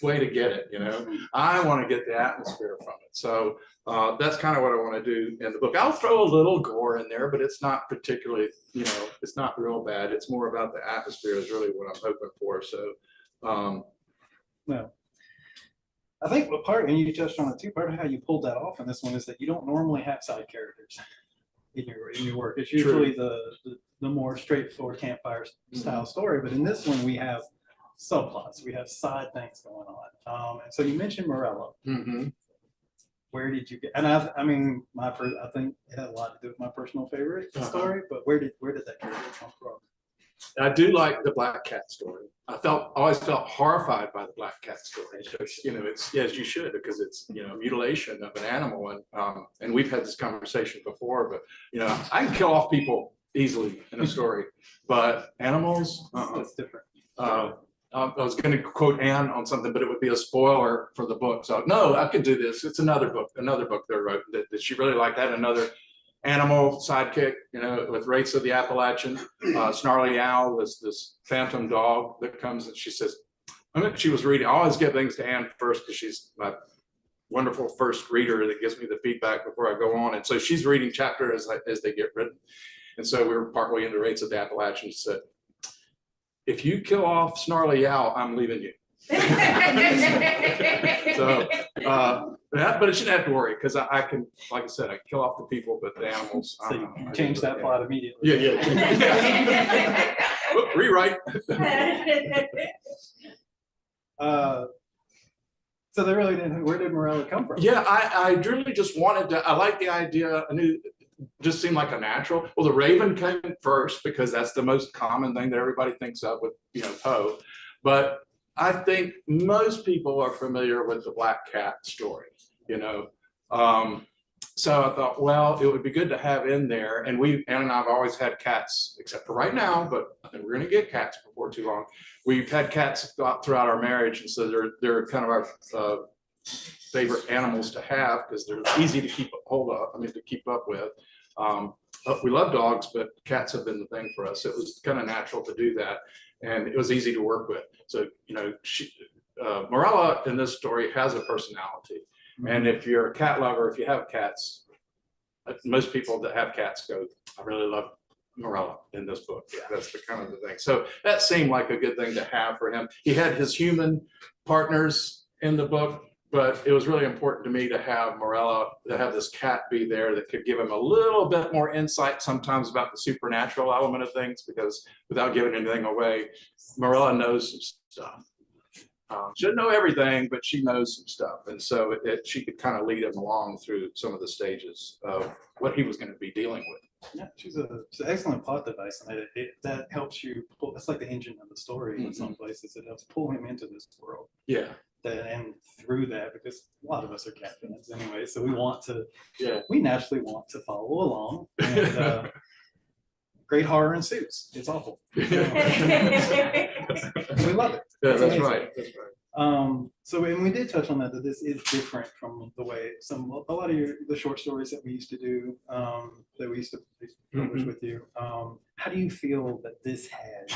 way to get it, I want to get the atmosphere from it. So that's kind of what I want to do in the book. I'll throw a little gore in there, but it's not particularly, it's not real bad. It's more about the atmosphere is really what I'm hoping for. So, no. I think what part, and you touched on it too, part of how you pulled that off in this one is that you don't normally have side characters. in your work. It's usually the more straightforward campfire style story, but in this one we have subplots, we have side things going on. And so you mentioned Morella. Mm-hmm. Where did you get? And I mean, I think it had a lot to do with my personal favorite story. But where did that character come from? I do like the black cat story. Always felt horrified by the black cat story. You know, it's as you should, because it's, you know, mutilation of an animal, and we've had this conversation before. But you know, I can kill off people easily in a story, but animals, That's different. I was going to quote Anne on something, but it would be a spoiler for the book. So no, I could do this. It's another book they wrote that she really liked. That another animal sidekick, you know, with Rates of the Appalachian. Snarly Owl was this phantom dog that comes, and she says, she was reading. I always give things to Anne first because she's my wonderful first reader that gives me the feedback before I go on. And so she's reading chapter as they get written. And so we were partway into Rates of the Appalachian. She said, if you kill off Snarly Owl, I'm leaving you. So, but I shouldn't have to worry, because I can, like I said, I can kill off the people, but the animals. So you change that plot immediately. Yeah. Whoop, rewrite. So they really didn't. Where did Morella come from? Yeah, I really just wanted to. I like the idea. I knew. Just seemed like a natural. Well, the raven came first because that's the most common thing that everybody thinks of with, you know, Poe. But I think most people are familiar with the black cat story, you know. So I thought, well, it would be good to have in there. And Ann and I have always had cats, except for right now, but I think we're going to get cats before too long. We've had cats throughout our marriage, and so they're kind of our favorite animals to have because they're easy to keep to keep up with. But we love dogs, but cats have been the thing for us. It was kind of natural to do that, and it was easy to work with. So, you know, Morella in this story has a personality. Mm-hmm. And if you're a cat lover, if you have cats, most people that have cats go, I really love Morella in this book. Yeah, that's the kind of the thing. So that seemed like a good thing to have for him. He had his human partners in the book, but it was really important to me to have Morella, to have this cat be there that could give him a little bit more insight sometimes about the supernatural element of things, because without giving anything away, Morella knows some stuff. She doesn't know everything, but she knows some stuff. And so she could kind of lead him along through some of the stages of what he was going to be dealing with. Yeah, she's an excellent plot device, and that helps you pull. That's like the engine of the story. In some places, it helps pull him into this world. Yeah, and through that, because a lot of us are cat fans anyway, so we want to. Yeah, we naturally want to follow along. And, great horror ensues. It's awful. We love it. Yeah, that's right. That's right. So, and we did touch on that this is different from the way a lot of the short stories that we used to do, that we used to publish with you. How do you feel that this has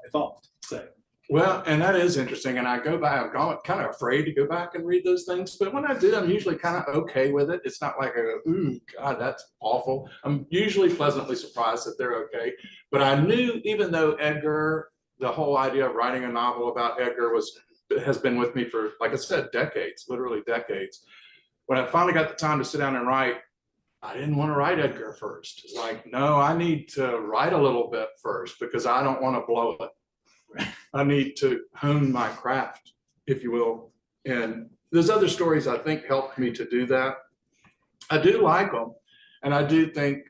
evolved? Say. Well, and that is interesting. And I go back, I'm kind of afraid to go back and read those things. But when I do, I'm usually kind of okay with it. It's not like I go, ooh, God, that's awful. I'm usually pleasantly surprised that they're okay. But I knew, even though Edgar, the whole idea of writing a novel about Edgar has been with me for, like I said, decades, literally decades. When I finally got the time to sit down and write, I didn't want to write Edgar first. It's like, no, I need to write a little bit first because I don't want to blow it. I need to hone my craft, if you will. And those other stories, I think, helped me to do that. I do like them, and I do think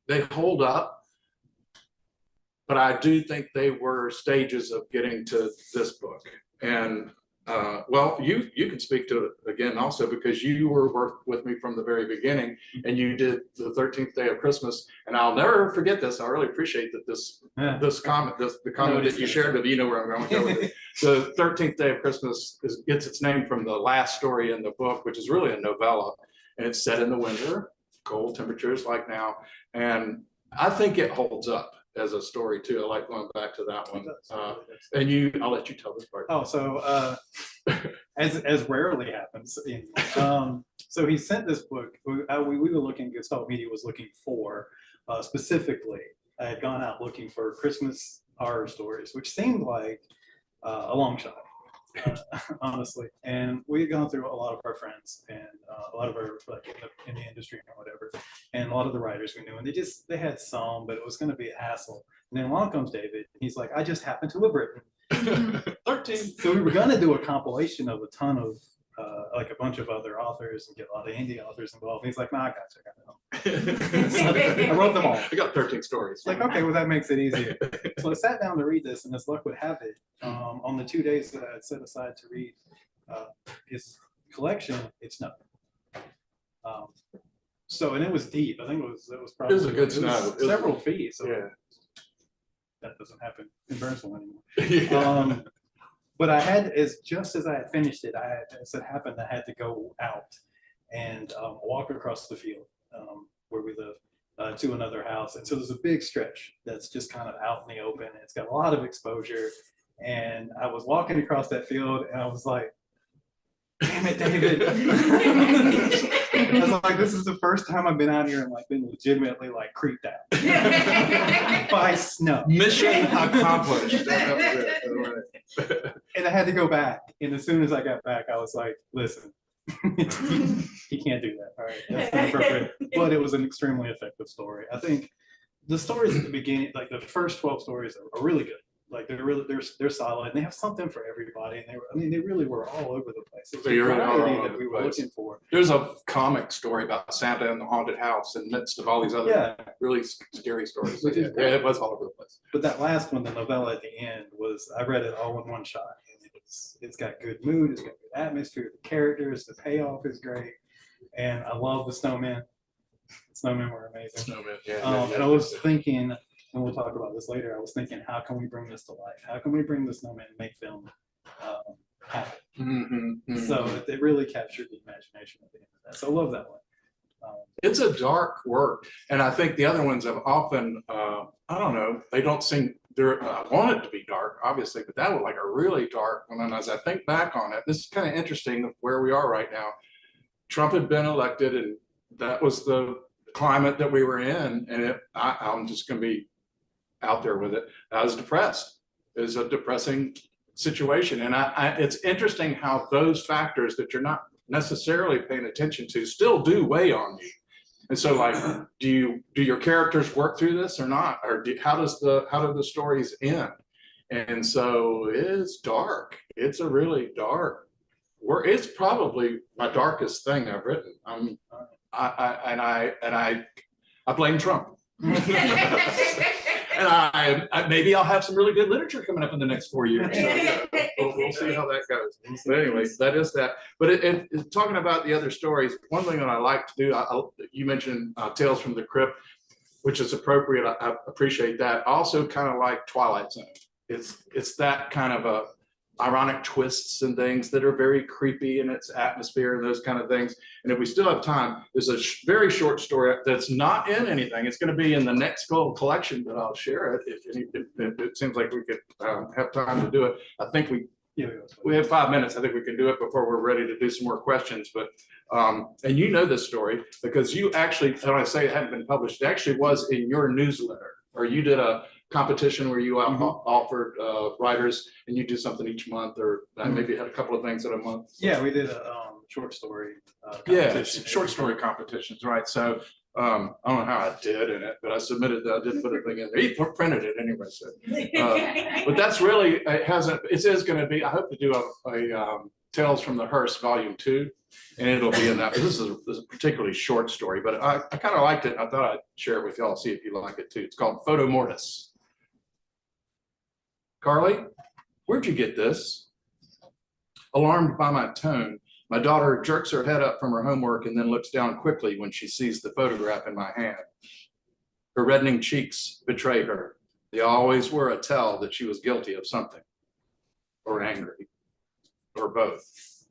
they hold up. But I do think they were stages of getting to this book. And well, you can speak to it again also, because you were with me from the very beginning, and you did the 13th Day of Christmas. And I'll never forget this. I really appreciate that the comment that you shared with, you know where I'm going with it. The 13th Day of Christmas gets its name from the last story in the book, which is really a novella, and it's set in the winter, cold temperatures like now. And I think it holds up as a story too. I like going back to that one. And I'll let you tell this part. Oh, so as rarely happens. So he sent this book. We were looking, Gestalt Media was looking for specifically. I had gone out looking for Christmas horror stories, which seemed like a long shot. honestly. And we had gone through a lot of our friends and a lot of our like in the industry or whatever, and a lot of the writers we knew, and they had some, but it was going to be a hassle. And then along comes David. He's like, I just happen to have written 13. So we were going to do a compilation of a ton of like a bunch of other authors and get a lot of indie authors involved. And he's like, nah, I got you. So I wrote them all. I got 13 stories. It's like, okay, well, that makes it easier. So I sat down to read this, and as luck would have it, on the 2 days that I had set aside to read his collection, it snowed. So, and it was deep. I think it was probably a good snow. Several feet. So Yeah. that doesn't happen in Burnsville anymore. Yeah. But I had, just as I had finished it, as it happened, I had to go out and walk across the field where we live to another house. And so there's a big stretch that's just kind of out in the open. It's got a lot of exposure. And I was walking across that field and I was like, damn it, David. I was like, this is the first time I've been out here and like been legitimately like creeped out by snow. Mission accomplished. That was it. And I had to go back. And as soon as I got back, I was like, listen, he can't do that. All right, that's not appropriate. But it was an extremely effective story. I think the stories at the beginning, like the first 12 stories are really good. Like they're solid, and they have something for everybody. And they really were all over the place. It was a variety that we were looking for. There's a comic story about Santa and the haunted house in the midst of all these other really scary stories. Which is yeah, it was all over the place. But that last one, the novella at the end, I read it all in one shot. And it's got good mood, it's got good atmosphere, the characters, the payoff is great, and I love the snowmen. Snowmen were amazing. Snowman, yeah, And I was thinking, and we'll talk about this later, I was thinking, how can we bring this to life? How can we bring the snowman and make film happen? So it really captured the imagination at the end of that. So I love that one. It's a dark work, and I think the other ones have often, I don't know, they don't seem, I want it to be dark, obviously, but that was like a really dark one. And as I think back on it, this is kind of interesting where we are right now. Trump had been elected, and that was the climate that we were in, and I'm just going to be out there with it. I was depressed. It was a depressing situation, and it's interesting how those factors that you're not necessarily paying attention to still do weigh on you. And so, like, do your characters work through this or not, or how do the stories end? And so it's dark. It's a really dark. It's probably my darkest thing I've written. I blame Trump. And maybe I'll have some really good literature coming up in the next 4 years. So we'll see how that goes. But anyways, that is that. But talking about the other stories, one thing that I like to do, you mentioned Tales from the Crypt, which is appropriate. I appreciate that. I also kind of like Twilight Zone. It's that kind of a ironic twists and things that are very creepy in its atmosphere and those kind of things. And if we still have time, there's a very short story that's not in anything. It's going to be in the next gold collection, but I'll share it if it seems like we could have time to do it. I think we have 5 minutes. I think we can do it before we're ready to do some more questions. But and you know this story because you actually, when I say it hadn't been published, it actually was in your newsletter, or you did a competition where you offered writers, and you do something each month, or maybe had a couple of things in a month. Yeah, we did a short story short story competitions, right? So I don't know how I did in it, but I submitted that. I did put a thing in there. He printed it anyway. So but that's really, it is going to be, I hope to do a Tales from the Hearse Volume 2, and it'll be in that. This is a particularly short story, but I kind of liked it. I thought I'd share it with y'all, see if you like it too. It's called Photo Mortis. Carly, where'd you get this? Alarmed by my tone, my daughter jerks her head up from her homework and then looks down quickly when she sees the photograph in my hand. Her reddening cheeks betray her. They always were a tell that she was guilty of something, or angry, or both.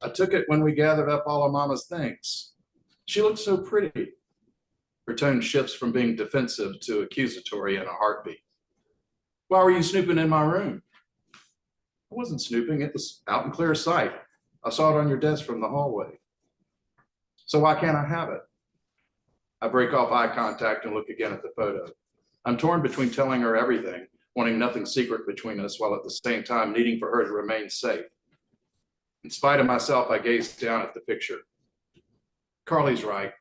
I took it when we gathered up all of Mama's things. She looked so pretty. Her tone shifts from being defensive to accusatory in a heartbeat. Why were you snooping in my room? I wasn't snooping. It was out in clear sight. I saw it on your desk from the hallway. So why can't I have it? I break off eye contact and look again at the photo. I'm torn between telling her everything, wanting nothing secret between us while at the same time needing for her to remain safe. In spite of myself, I gazed down at the picture. Carly's right.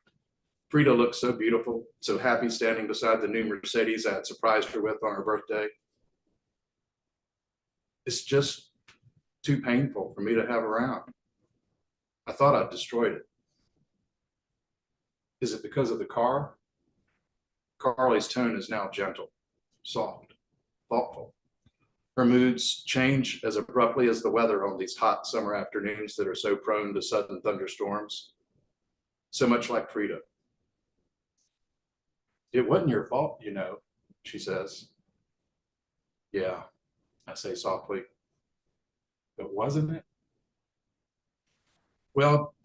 Frida looked so beautiful, so happy standing beside the new Mercedes I had surprised her with on her birthday. It's just too painful for me to have around. I thought I'd destroyed it. Is it because of the car? Carly's tone is now gentle, soft, thoughtful. Her moods change as abruptly as the weather on these hot summer afternoons that are so prone to sudden thunderstorms. So much like Frida. It wasn't your fault, you know, she says. Yeah, I say softly. But wasn't it? Well,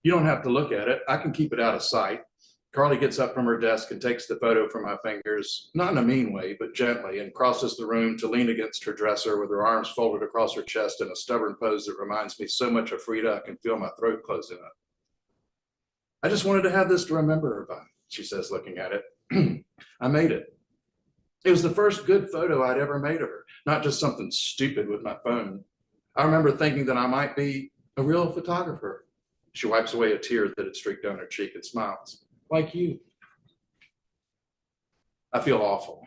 you don't have to look at it. I can keep it out of sight. Carly gets up from her desk and takes the photo from my fingers, not in a mean way, but gently, and crosses the room to lean against her dresser with her arms folded across her chest in a stubborn pose that reminds me so much of Frida, I can feel my throat closing up. I just wanted to have this to remember her by, she says, looking at it. I made it. It was the first good photo I'd ever made of her, not just something stupid with my phone. I remember thinking that I might be a real photographer. She wipes away a tear that had streaked down her cheek and smiles. Like you. I feel awful.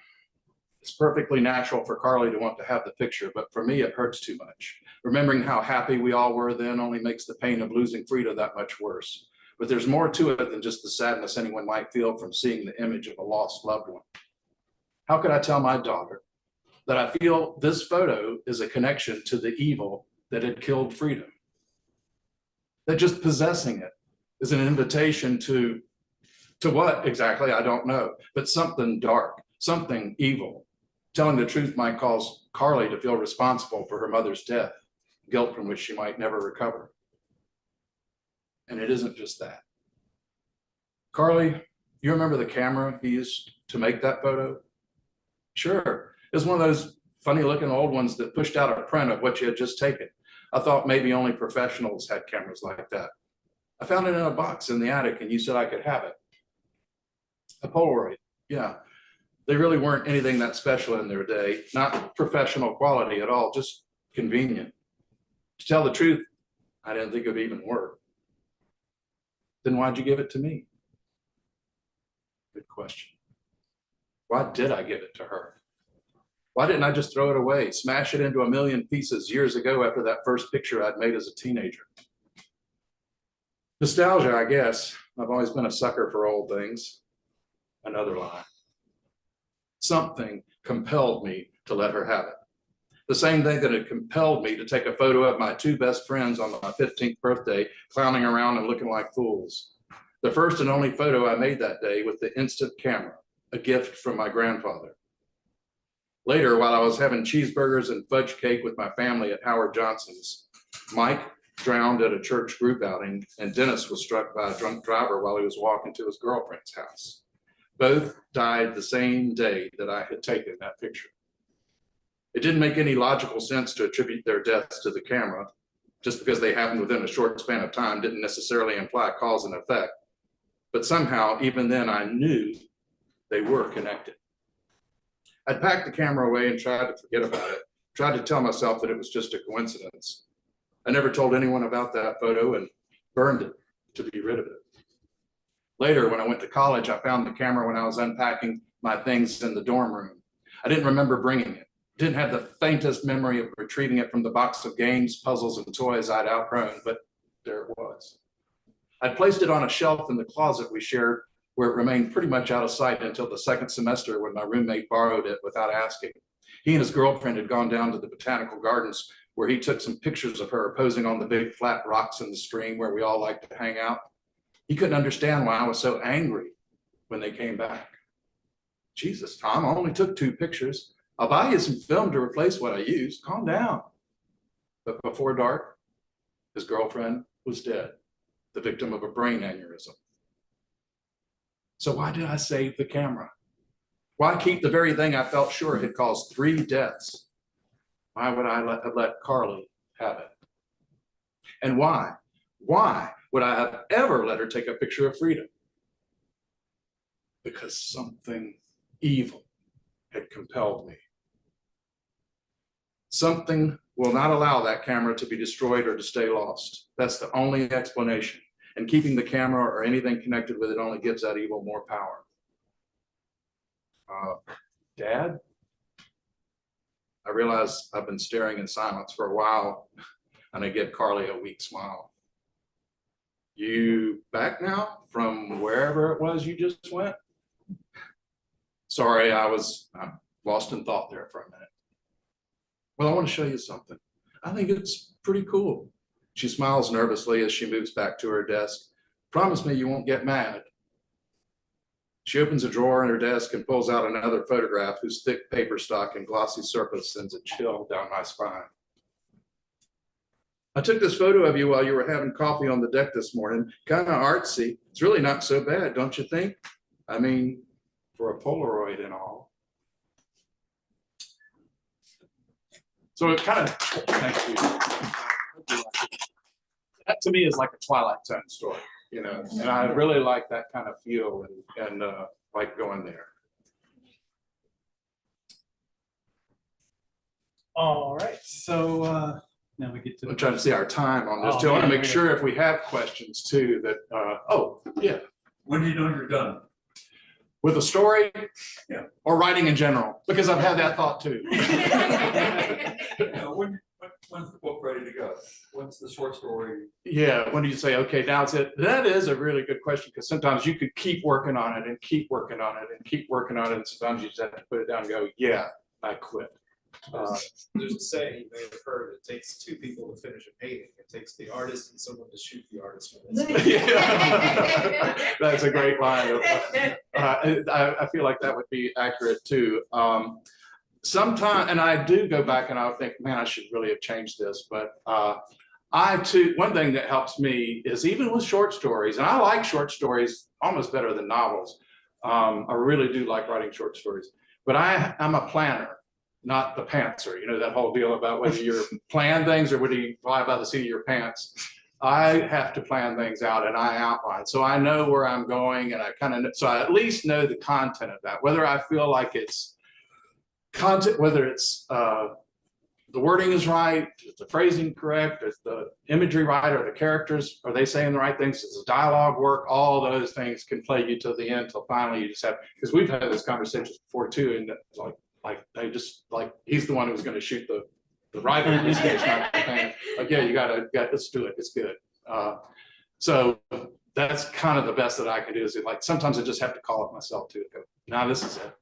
It's perfectly natural for Carly to want to have the picture, but for me, it hurts too much. Remembering how happy we all were then only makes the pain of losing Frida that much worse. But there's more to it than just the sadness anyone might feel from seeing the image of a lost loved one. How could I tell my daughter that I feel this photo is a connection to the evil that had killed Frida? That just possessing it is an invitation to what exactly, I don't know, but something dark, something evil. Telling the truth might cause Carly to feel responsible for her mother's death, guilt from which she might never recover. And it isn't just that. Carly, you remember the camera he used to make that photo? Sure, it was one of those funny looking old ones that pushed out a print of what you had just taken. I thought maybe only professionals had cameras like that. I found it in a box in the attic and you said I could have it. A Polaroid, yeah. They really weren't anything that special in their day, not professional quality at all, just convenient. To tell the truth, I didn't think it would even work. Then why'd you give it to me? Good question. Why did I give it to her? Why didn't I just throw it away, smash it into a million pieces years ago after that first picture I'd made as a teenager? Nostalgia, I guess. I've always been a sucker for old things. Another lie. Something compelled me to let her have it. The same thing that had compelled me to take a photo of my two best friends on my 15th birthday, clowning around and looking like fools. The first and only photo I made that day with the instant camera, a gift from my grandfather. Later, while I was having cheeseburgers and fudge cake with my family at Howard Johnson's, Mike drowned at a church group outing, and Dennis was struck by a drunk driver while he was walking to his girlfriend's house. Both died the same day that I had taken that picture. It didn't make any logical sense to attribute their deaths to the camera. Just because they happened within a short span of time didn't necessarily imply cause and effect. But somehow, even then, I knew they were connected. I'd packed the camera away and tried to forget about it, tried to tell myself that it was just a coincidence. I never told anyone about that photo and burned it to be rid of it. Later, when I went to college, I found the camera when I was unpacking my things in the dorm room. I didn't remember bringing it. Didn't have the faintest memory of retrieving it from the box of games, puzzles, and toys I'd outgrown, but there it was. I'd placed it on a shelf in the closet we shared, where it remained pretty much out of sight until the second semester when my roommate borrowed it without asking. He and his girlfriend had gone down to the botanical gardens where he took some pictures of her posing on the big flat rocks in the stream where we all like to hang out. He couldn't understand why I was so angry when they came back. Jesus, Tom, I only took 2 pictures. I'll buy you some film to replace what I used. Calm down. But before dark, his girlfriend was dead, the victim of a brain aneurysm. So why did I save the camera? Why keep the very thing I felt sure had caused 3 deaths? Why would I have let Carly have it? And why would I have ever let her take a picture of Frida? Because something evil had compelled me Something will not allow that camera to be destroyed or to stay lost. That's the only explanation. And keeping the camera or anything connected with it only gives that evil more power. Dad, I realize I've been staring in silence for a while, and I give Carly a weak smile. You back now from wherever it was you just went? Sorry, I was lost in thought there for a minute. Well, I want to show you something. I think it's pretty cool. She smiles nervously as she moves back to her desk. Promise me you won't get mad. She opens a drawer in her desk and pulls out another photograph whose thick paper stock and glossy surface sends a chill down my spine. I took this photo of you while you were having coffee on the deck this morning. Kind of artsy. It's really not so bad, don't you think? I mean, for a Polaroid and all. So it kind of, thank you. That to me is like a Twilight Zone story, you know, and I really like that kind of feel and like going there. All right, so now we get to. I'm trying to see our time on this. Oh, too. I want to man, make yeah. sure if we have questions too that, oh, yeah. When do you know you're done? With a story? Yeah. Or writing in general, because I've had that thought too. When's the book ready to go? When's the short story? Yeah, when do you say, okay, now it's it? That is a really good question, because sometimes you could keep working on it and keep working on it and keep working on it. And sometimes you just have to put it down and go, yeah, I quit. There's a saying you may have heard, it takes two people to finish a painting. It takes the artist and someone to shoot the artist for this. Yeah. That's a great line. I feel like that would be accurate too. Sometimes, and I do go back and I think, man, I should really have changed this. But I too, one thing that helps me is even with short stories, and I like short stories almost better than novels. I really do like writing short stories, but I'm a planner, not the pantser. You know, that whole deal about whether you plan things or whether you fly by the seat of your pants. I have to plan things out and I outline. So I know where I'm going and I kind of, so I at least know the content of that, whether I feel like it's content, whether it's the wording is right, is the phrasing correct, is the imagery right, or the characters, are they saying the right things, does the dialogue work, all those things can play you to the end till finally you just have, because we've had this conversation before too, and like they just like, he's the one who's going to shoot the writer in this case, not the painter. Like, yeah, you gotta, let's do it, it's good. So that's kind of the best that I can do is like, sometimes I just have to call it myself too. Go, nah, this is it,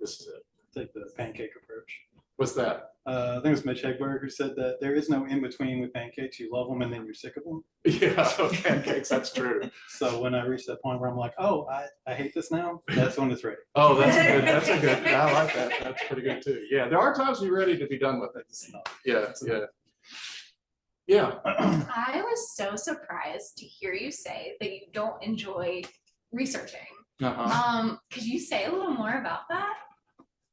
this is it. Take the pancake approach. What's that? I think it was Mitch Hedberg who said that there is no in between with pancakes. You love them and then you're sick of them. Yeah, pancakes, that's true. So when I reach that point where I'm like, oh, I hate this now, that's when it's ready. Oh, that's a good, I like that. That's pretty good too. Yeah, there are times you're ready to be done with it. Yeah, yeah. Yeah. I was so surprised to hear you say that you don't enjoy researching. Could you say a little more about that?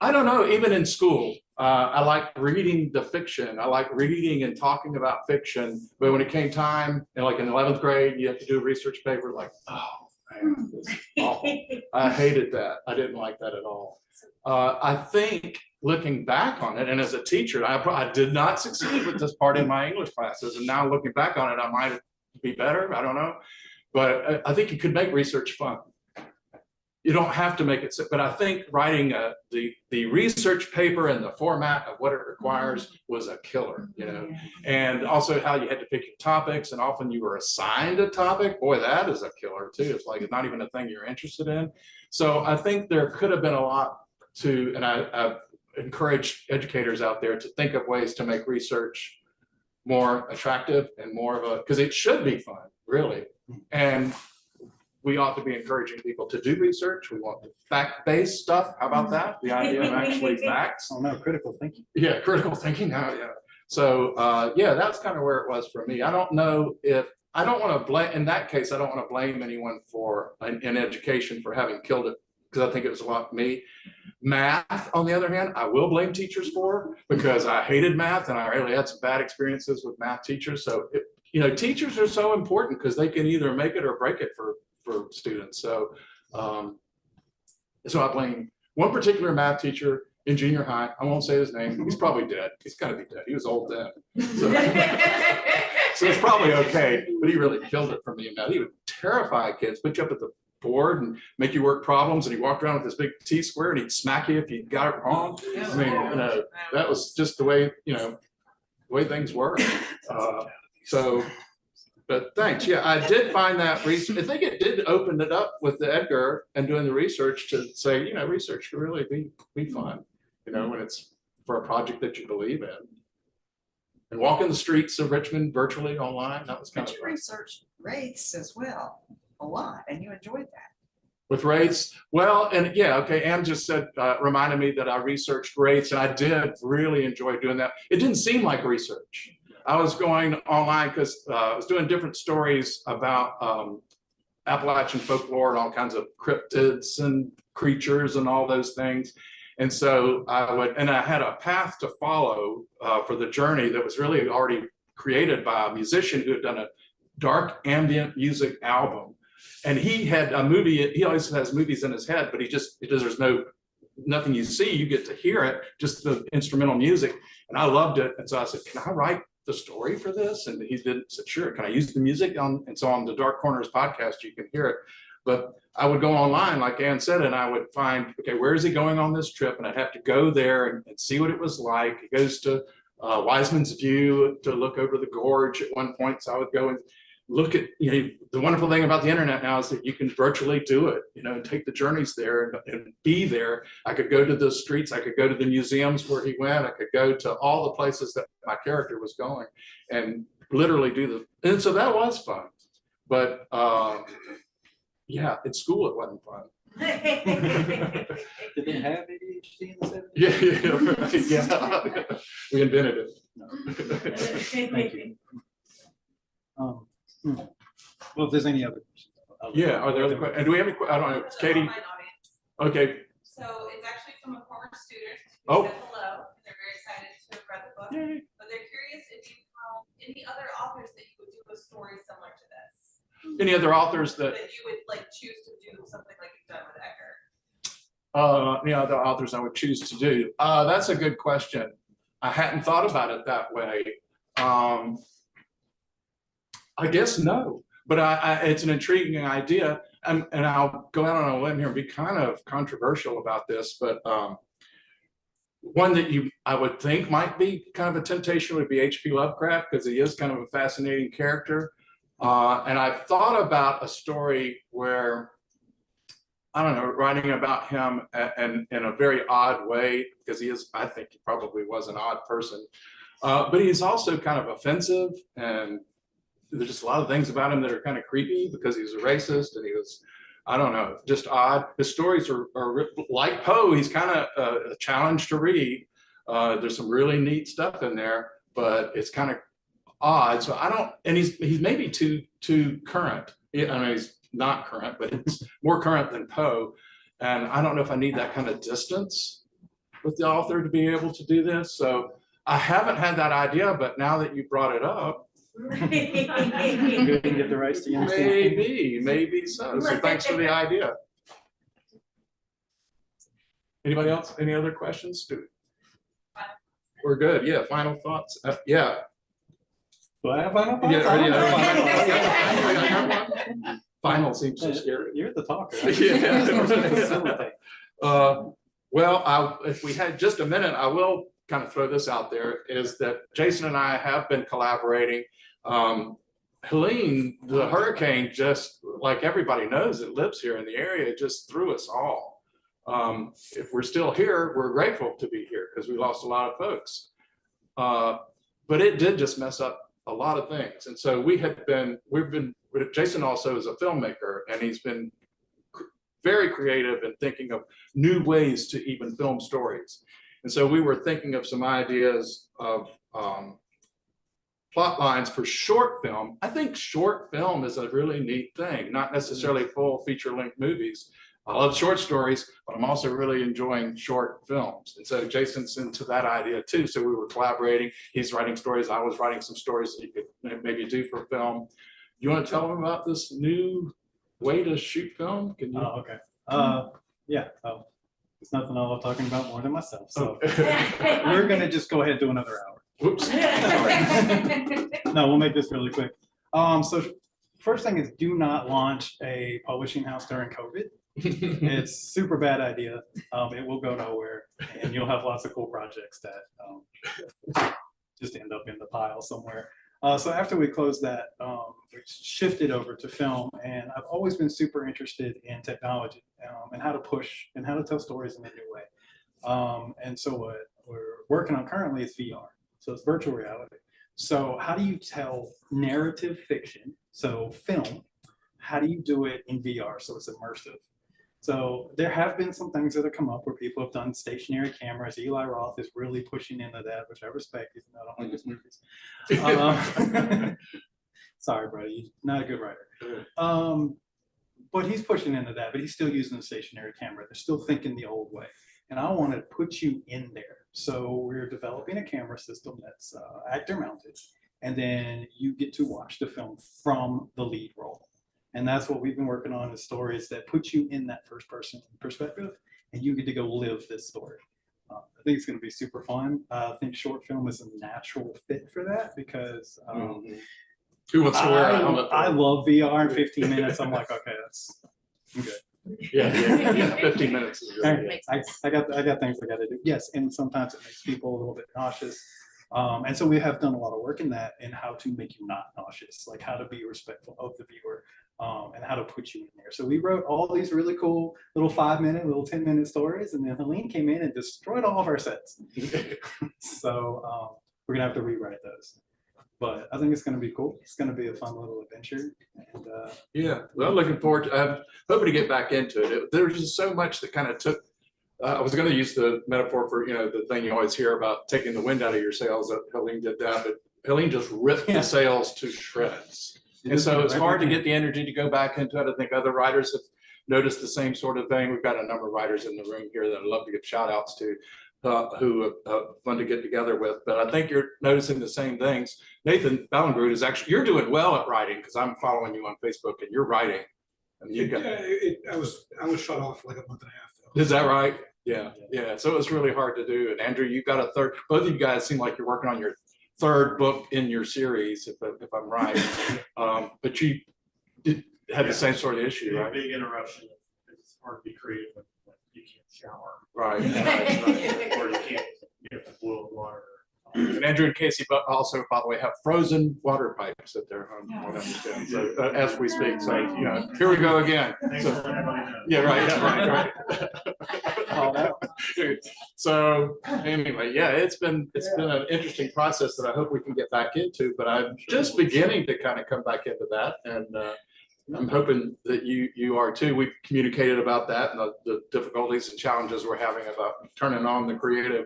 I don't know, even in school, I like reading the fiction. I like reading and talking about fiction. But when it came time, and like in 11th grade, you have to do a research paper, like, oh man, this is awful. I hated that. I didn't like that at all. I think looking back on it, and as a teacher, I did not succeed with this part in my English classes. And now looking back on it, I might be better. I don't know. But I think you could make research fun. You don't have to make it, but I think writing the research paper and the format of what it requires was a killer, you know, and also how you had to pick your topics, and often you were assigned a topic. Boy, that is a killer too. It's like, it's not even a thing you're interested in. So I think there could have been a lot to, and I encourage educators out there to think of ways to make research more attractive and more of a, because it should be fun, really. And we ought to be encouraging people to do research. We want the fact-based stuff. How about that? The idea of actually facts. Oh no, critical thinking. Yeah, critical thinking. Oh, yeah. So yeah, that's kind of where it was for me. I don't know if, I don't want to blame, in that case, I don't want to blame anyone for, in education, for having killed it, because I think it was a lot me. Math, on the other hand, I will blame teachers for, because I hated math and I really had some bad experiences with math teachers. So, you know, teachers are so important because they can either make it or break it for students. So, so I blame one particular math teacher in junior high. I won't say his name. He's probably dead. He's got to be dead. He was old then. So, so it's probably okay. But he really killed it for me. Now he would terrify kids, put you up at the board and make you work problems. And he walked around with this big T-square and he'd smack you if you got it wrong. I mean, that was just the way, the way things were. But thanks. Yeah, I did find that research. I think it did open it up with the Edgar and doing the research to say, research can really be fun, when it's for a project that you believe in. And walking the streets of Richmond virtually online, that was kind But of you fun. researched rates as well, a lot, and you enjoyed that. With rates, well, and yeah, okay, Ann just said, reminded me that I researched rates, and I did really enjoy doing that. It didn't seem like research. I was going online because I was doing different stories about Appalachian folklore and all kinds of cryptids and creatures and all those things. And so I had a path to follow for the journey that was really already created by a musician who had done a dark ambient music album. And he had a movie, he always has movies in his head, but there's nothing you see, you get to hear it, just the instrumental music. And I loved it. And so I said, can I write the story for this? And he said, sure. Can I use the music and so on the Dark Corners podcast, you can hear it. But I would go online, like Ann said, and I would find, okay, where is he going on this trip? And I'd have to go there and see what it was like. He goes to Wiseman's View to look over the gorge at one point. So I would go and look at, the wonderful thing about the internet now is that you can virtually do it, and take the journeys there and be there. I could go to the streets, I could go to the museums where he went, I could go to all the places that my character was going and literally and so that was fun. But yeah, in school it wasn't fun. Did they have ADHD in the 70s? Yeah. We invented it. No. Thank you. Well, if there's any other questions. Yeah, are there other questions? And do we have any, I don't know, Katie? Okay. So it's actually from a former student Oh. who said hello, and they're very excited to have read the book. Yay. But they're curious if you found any other authors that you would do a story similar to this. Any other authors that, That you would choose to do something like you've done with Edgar. any other authors I would choose to do? That's a good question. I hadn't thought about it that way. I guess no, but it's an intriguing idea. And I'll go out on a limb here and be kind of controversial about this, but one that I would think might be kind of a temptation would be H.P. Lovecraft, because he is kind of a fascinating character. And I've thought about a story where, I don't know, writing about him and in a very odd way, because I think he probably was an odd person, but he's also kind of offensive, and there's just a lot of things about him that are kind of creepy because he's a racist and he was, I don't know, just odd. His stories are like Poe, he's kind of a challenge to read. There's some really neat stuff in there, but it's kind of odd. So and he's maybe too current. I mean, he's not current, but it's more current than Poe. And I don't know if I need that kind of distance with the author to be able to do this. So I haven't had that idea, but now that you brought it up, You can get the rights to young maybe so. So thanks for the idea. Anybody else? Any other questions? We're good. Yeah. Final thoughts. Yeah. Do I have final thoughts? Yeah. Final seems so scary. You're the talker. Well, if we had just a minute, I will kind of throw this out there, is that Jason and I have been collaborating. Helene, the hurricane, just like everybody knows that lives here in the area, just threw us all. If we're still here, we're grateful to be here because we lost a lot of folks. But it did just mess up a lot of things. And so Jason also is a filmmaker, and he's been very creative in thinking of new ways to even film stories. And so we were thinking of some ideas of plot lines for short film. I think short film is a really neat thing, not necessarily full feature-length movies. I love short stories, but I'm also really enjoying short films. And so Jason's into that idea too. So we were collaborating. He's writing stories. I was writing some stories that you could maybe do for film. You want to tell them about this new way to shoot film? Can you? Oh, okay. Yeah. There's nothing I love talking about more than myself. So we're gonna just go ahead and do another hour. Whoops. No, we'll make this really quick. So first thing is do not launch a publishing house during COVID. It's super bad idea. It will go nowhere, and you'll have lots of cool projects that just end up in the pile somewhere. So after we closed that, we shifted over to film, and I've always been super interested in technology and how to push and how to tell stories in a new way. And so what we're working on currently is VR. So it's virtual reality. So how do you tell narrative fiction, so film, how do you do it in VR so it's immersive? So there have been some things that have come up where people have done stationary cameras. Eli Roth is really pushing into that, which I respect, even though I don't like his movies. Sorry, bro, you're not a good writer. But he's pushing into that, but he's still using the stationary camera. They're still thinking the old way. And I want to put you in there. So we're developing a camera system that's actor mounted. And then you get to watch the film from the lead role. And that's what we've been working on, is stories that put you in that first person perspective, and you get to go live this story. I think it's going to be super fun. I think short film is a natural fit for that because Who wants to wear a helmet? I love VR. In 15 minutes, I'm like, okay, I'm good. Yeah, 15 minutes is good. I got things I got to do. Yes, and sometimes it makes people a little bit nauseous. And so we have done a lot of work in that, in how to make you not nauseous, like how to be respectful of the viewer, and how to put you in there. So we wrote all these really cool little 5-minute, little 10-minute stories, and then Helene came in and destroyed all of our sets. So we're gonna have to rewrite those. But I think it's gonna be cool. It's gonna be a fun little adventure. And Yeah, well, looking forward to. I'm hoping to get back into it. There's just so much that kind of took. I was going to use the metaphor for, the thing you always hear about taking the wind out of your sails. That Helene did that, but Helene just ripped the sails to shreds. And so it's hard to get the energy to go back into it. I think other writers have noticed the same sort of thing. We've got a number of writers in the room here that I'd love to give shout outs to, who are fun to get together with. But I think you're noticing the same things. Nathan Ballenbrud is actually, you're doing well at writing, because I'm following you on Facebook and you're writing. I mean, I was shut off like a month and a half ago. Is that right? Yeah. So it was really hard to do. And Andrew, you got a third. Both of you guys seem like you're working on your third book in your series, if I'm right. But you had the same sort of issue, right? Big interruption. It's hard to be creative when you can't shower. Right. Or you have to boil water. And Andrew and Casey, but also, by the way, have frozen water pipes at their home. So, as we speak, so here we go again. Thanks So, for everybody knows. yeah, right. So anyway, yeah, it's been an interesting process that I hope we can get back into. But I'm just beginning to kind of come back into that, and I'm hoping that you are too. We've communicated about that and the difficulties and challenges we're having about turning on the creative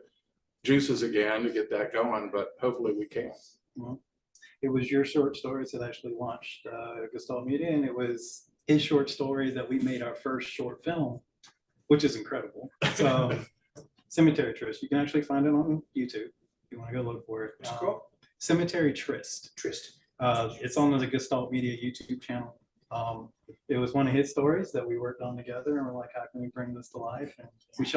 juices again to get that going, but hopefully we can. well, it was your short stories that actually launched Gestalt Media, and it was his short story that we made our first short film, which is incredible. So Cemetery Tryst, you can actually find it on YouTube if you want to go look for it. What's it called? Cemetery Tryst. It's on the Gestalt Media YouTube channel. It was one of his stories that we worked on together, and we're like, how can we bring this to life? And we shot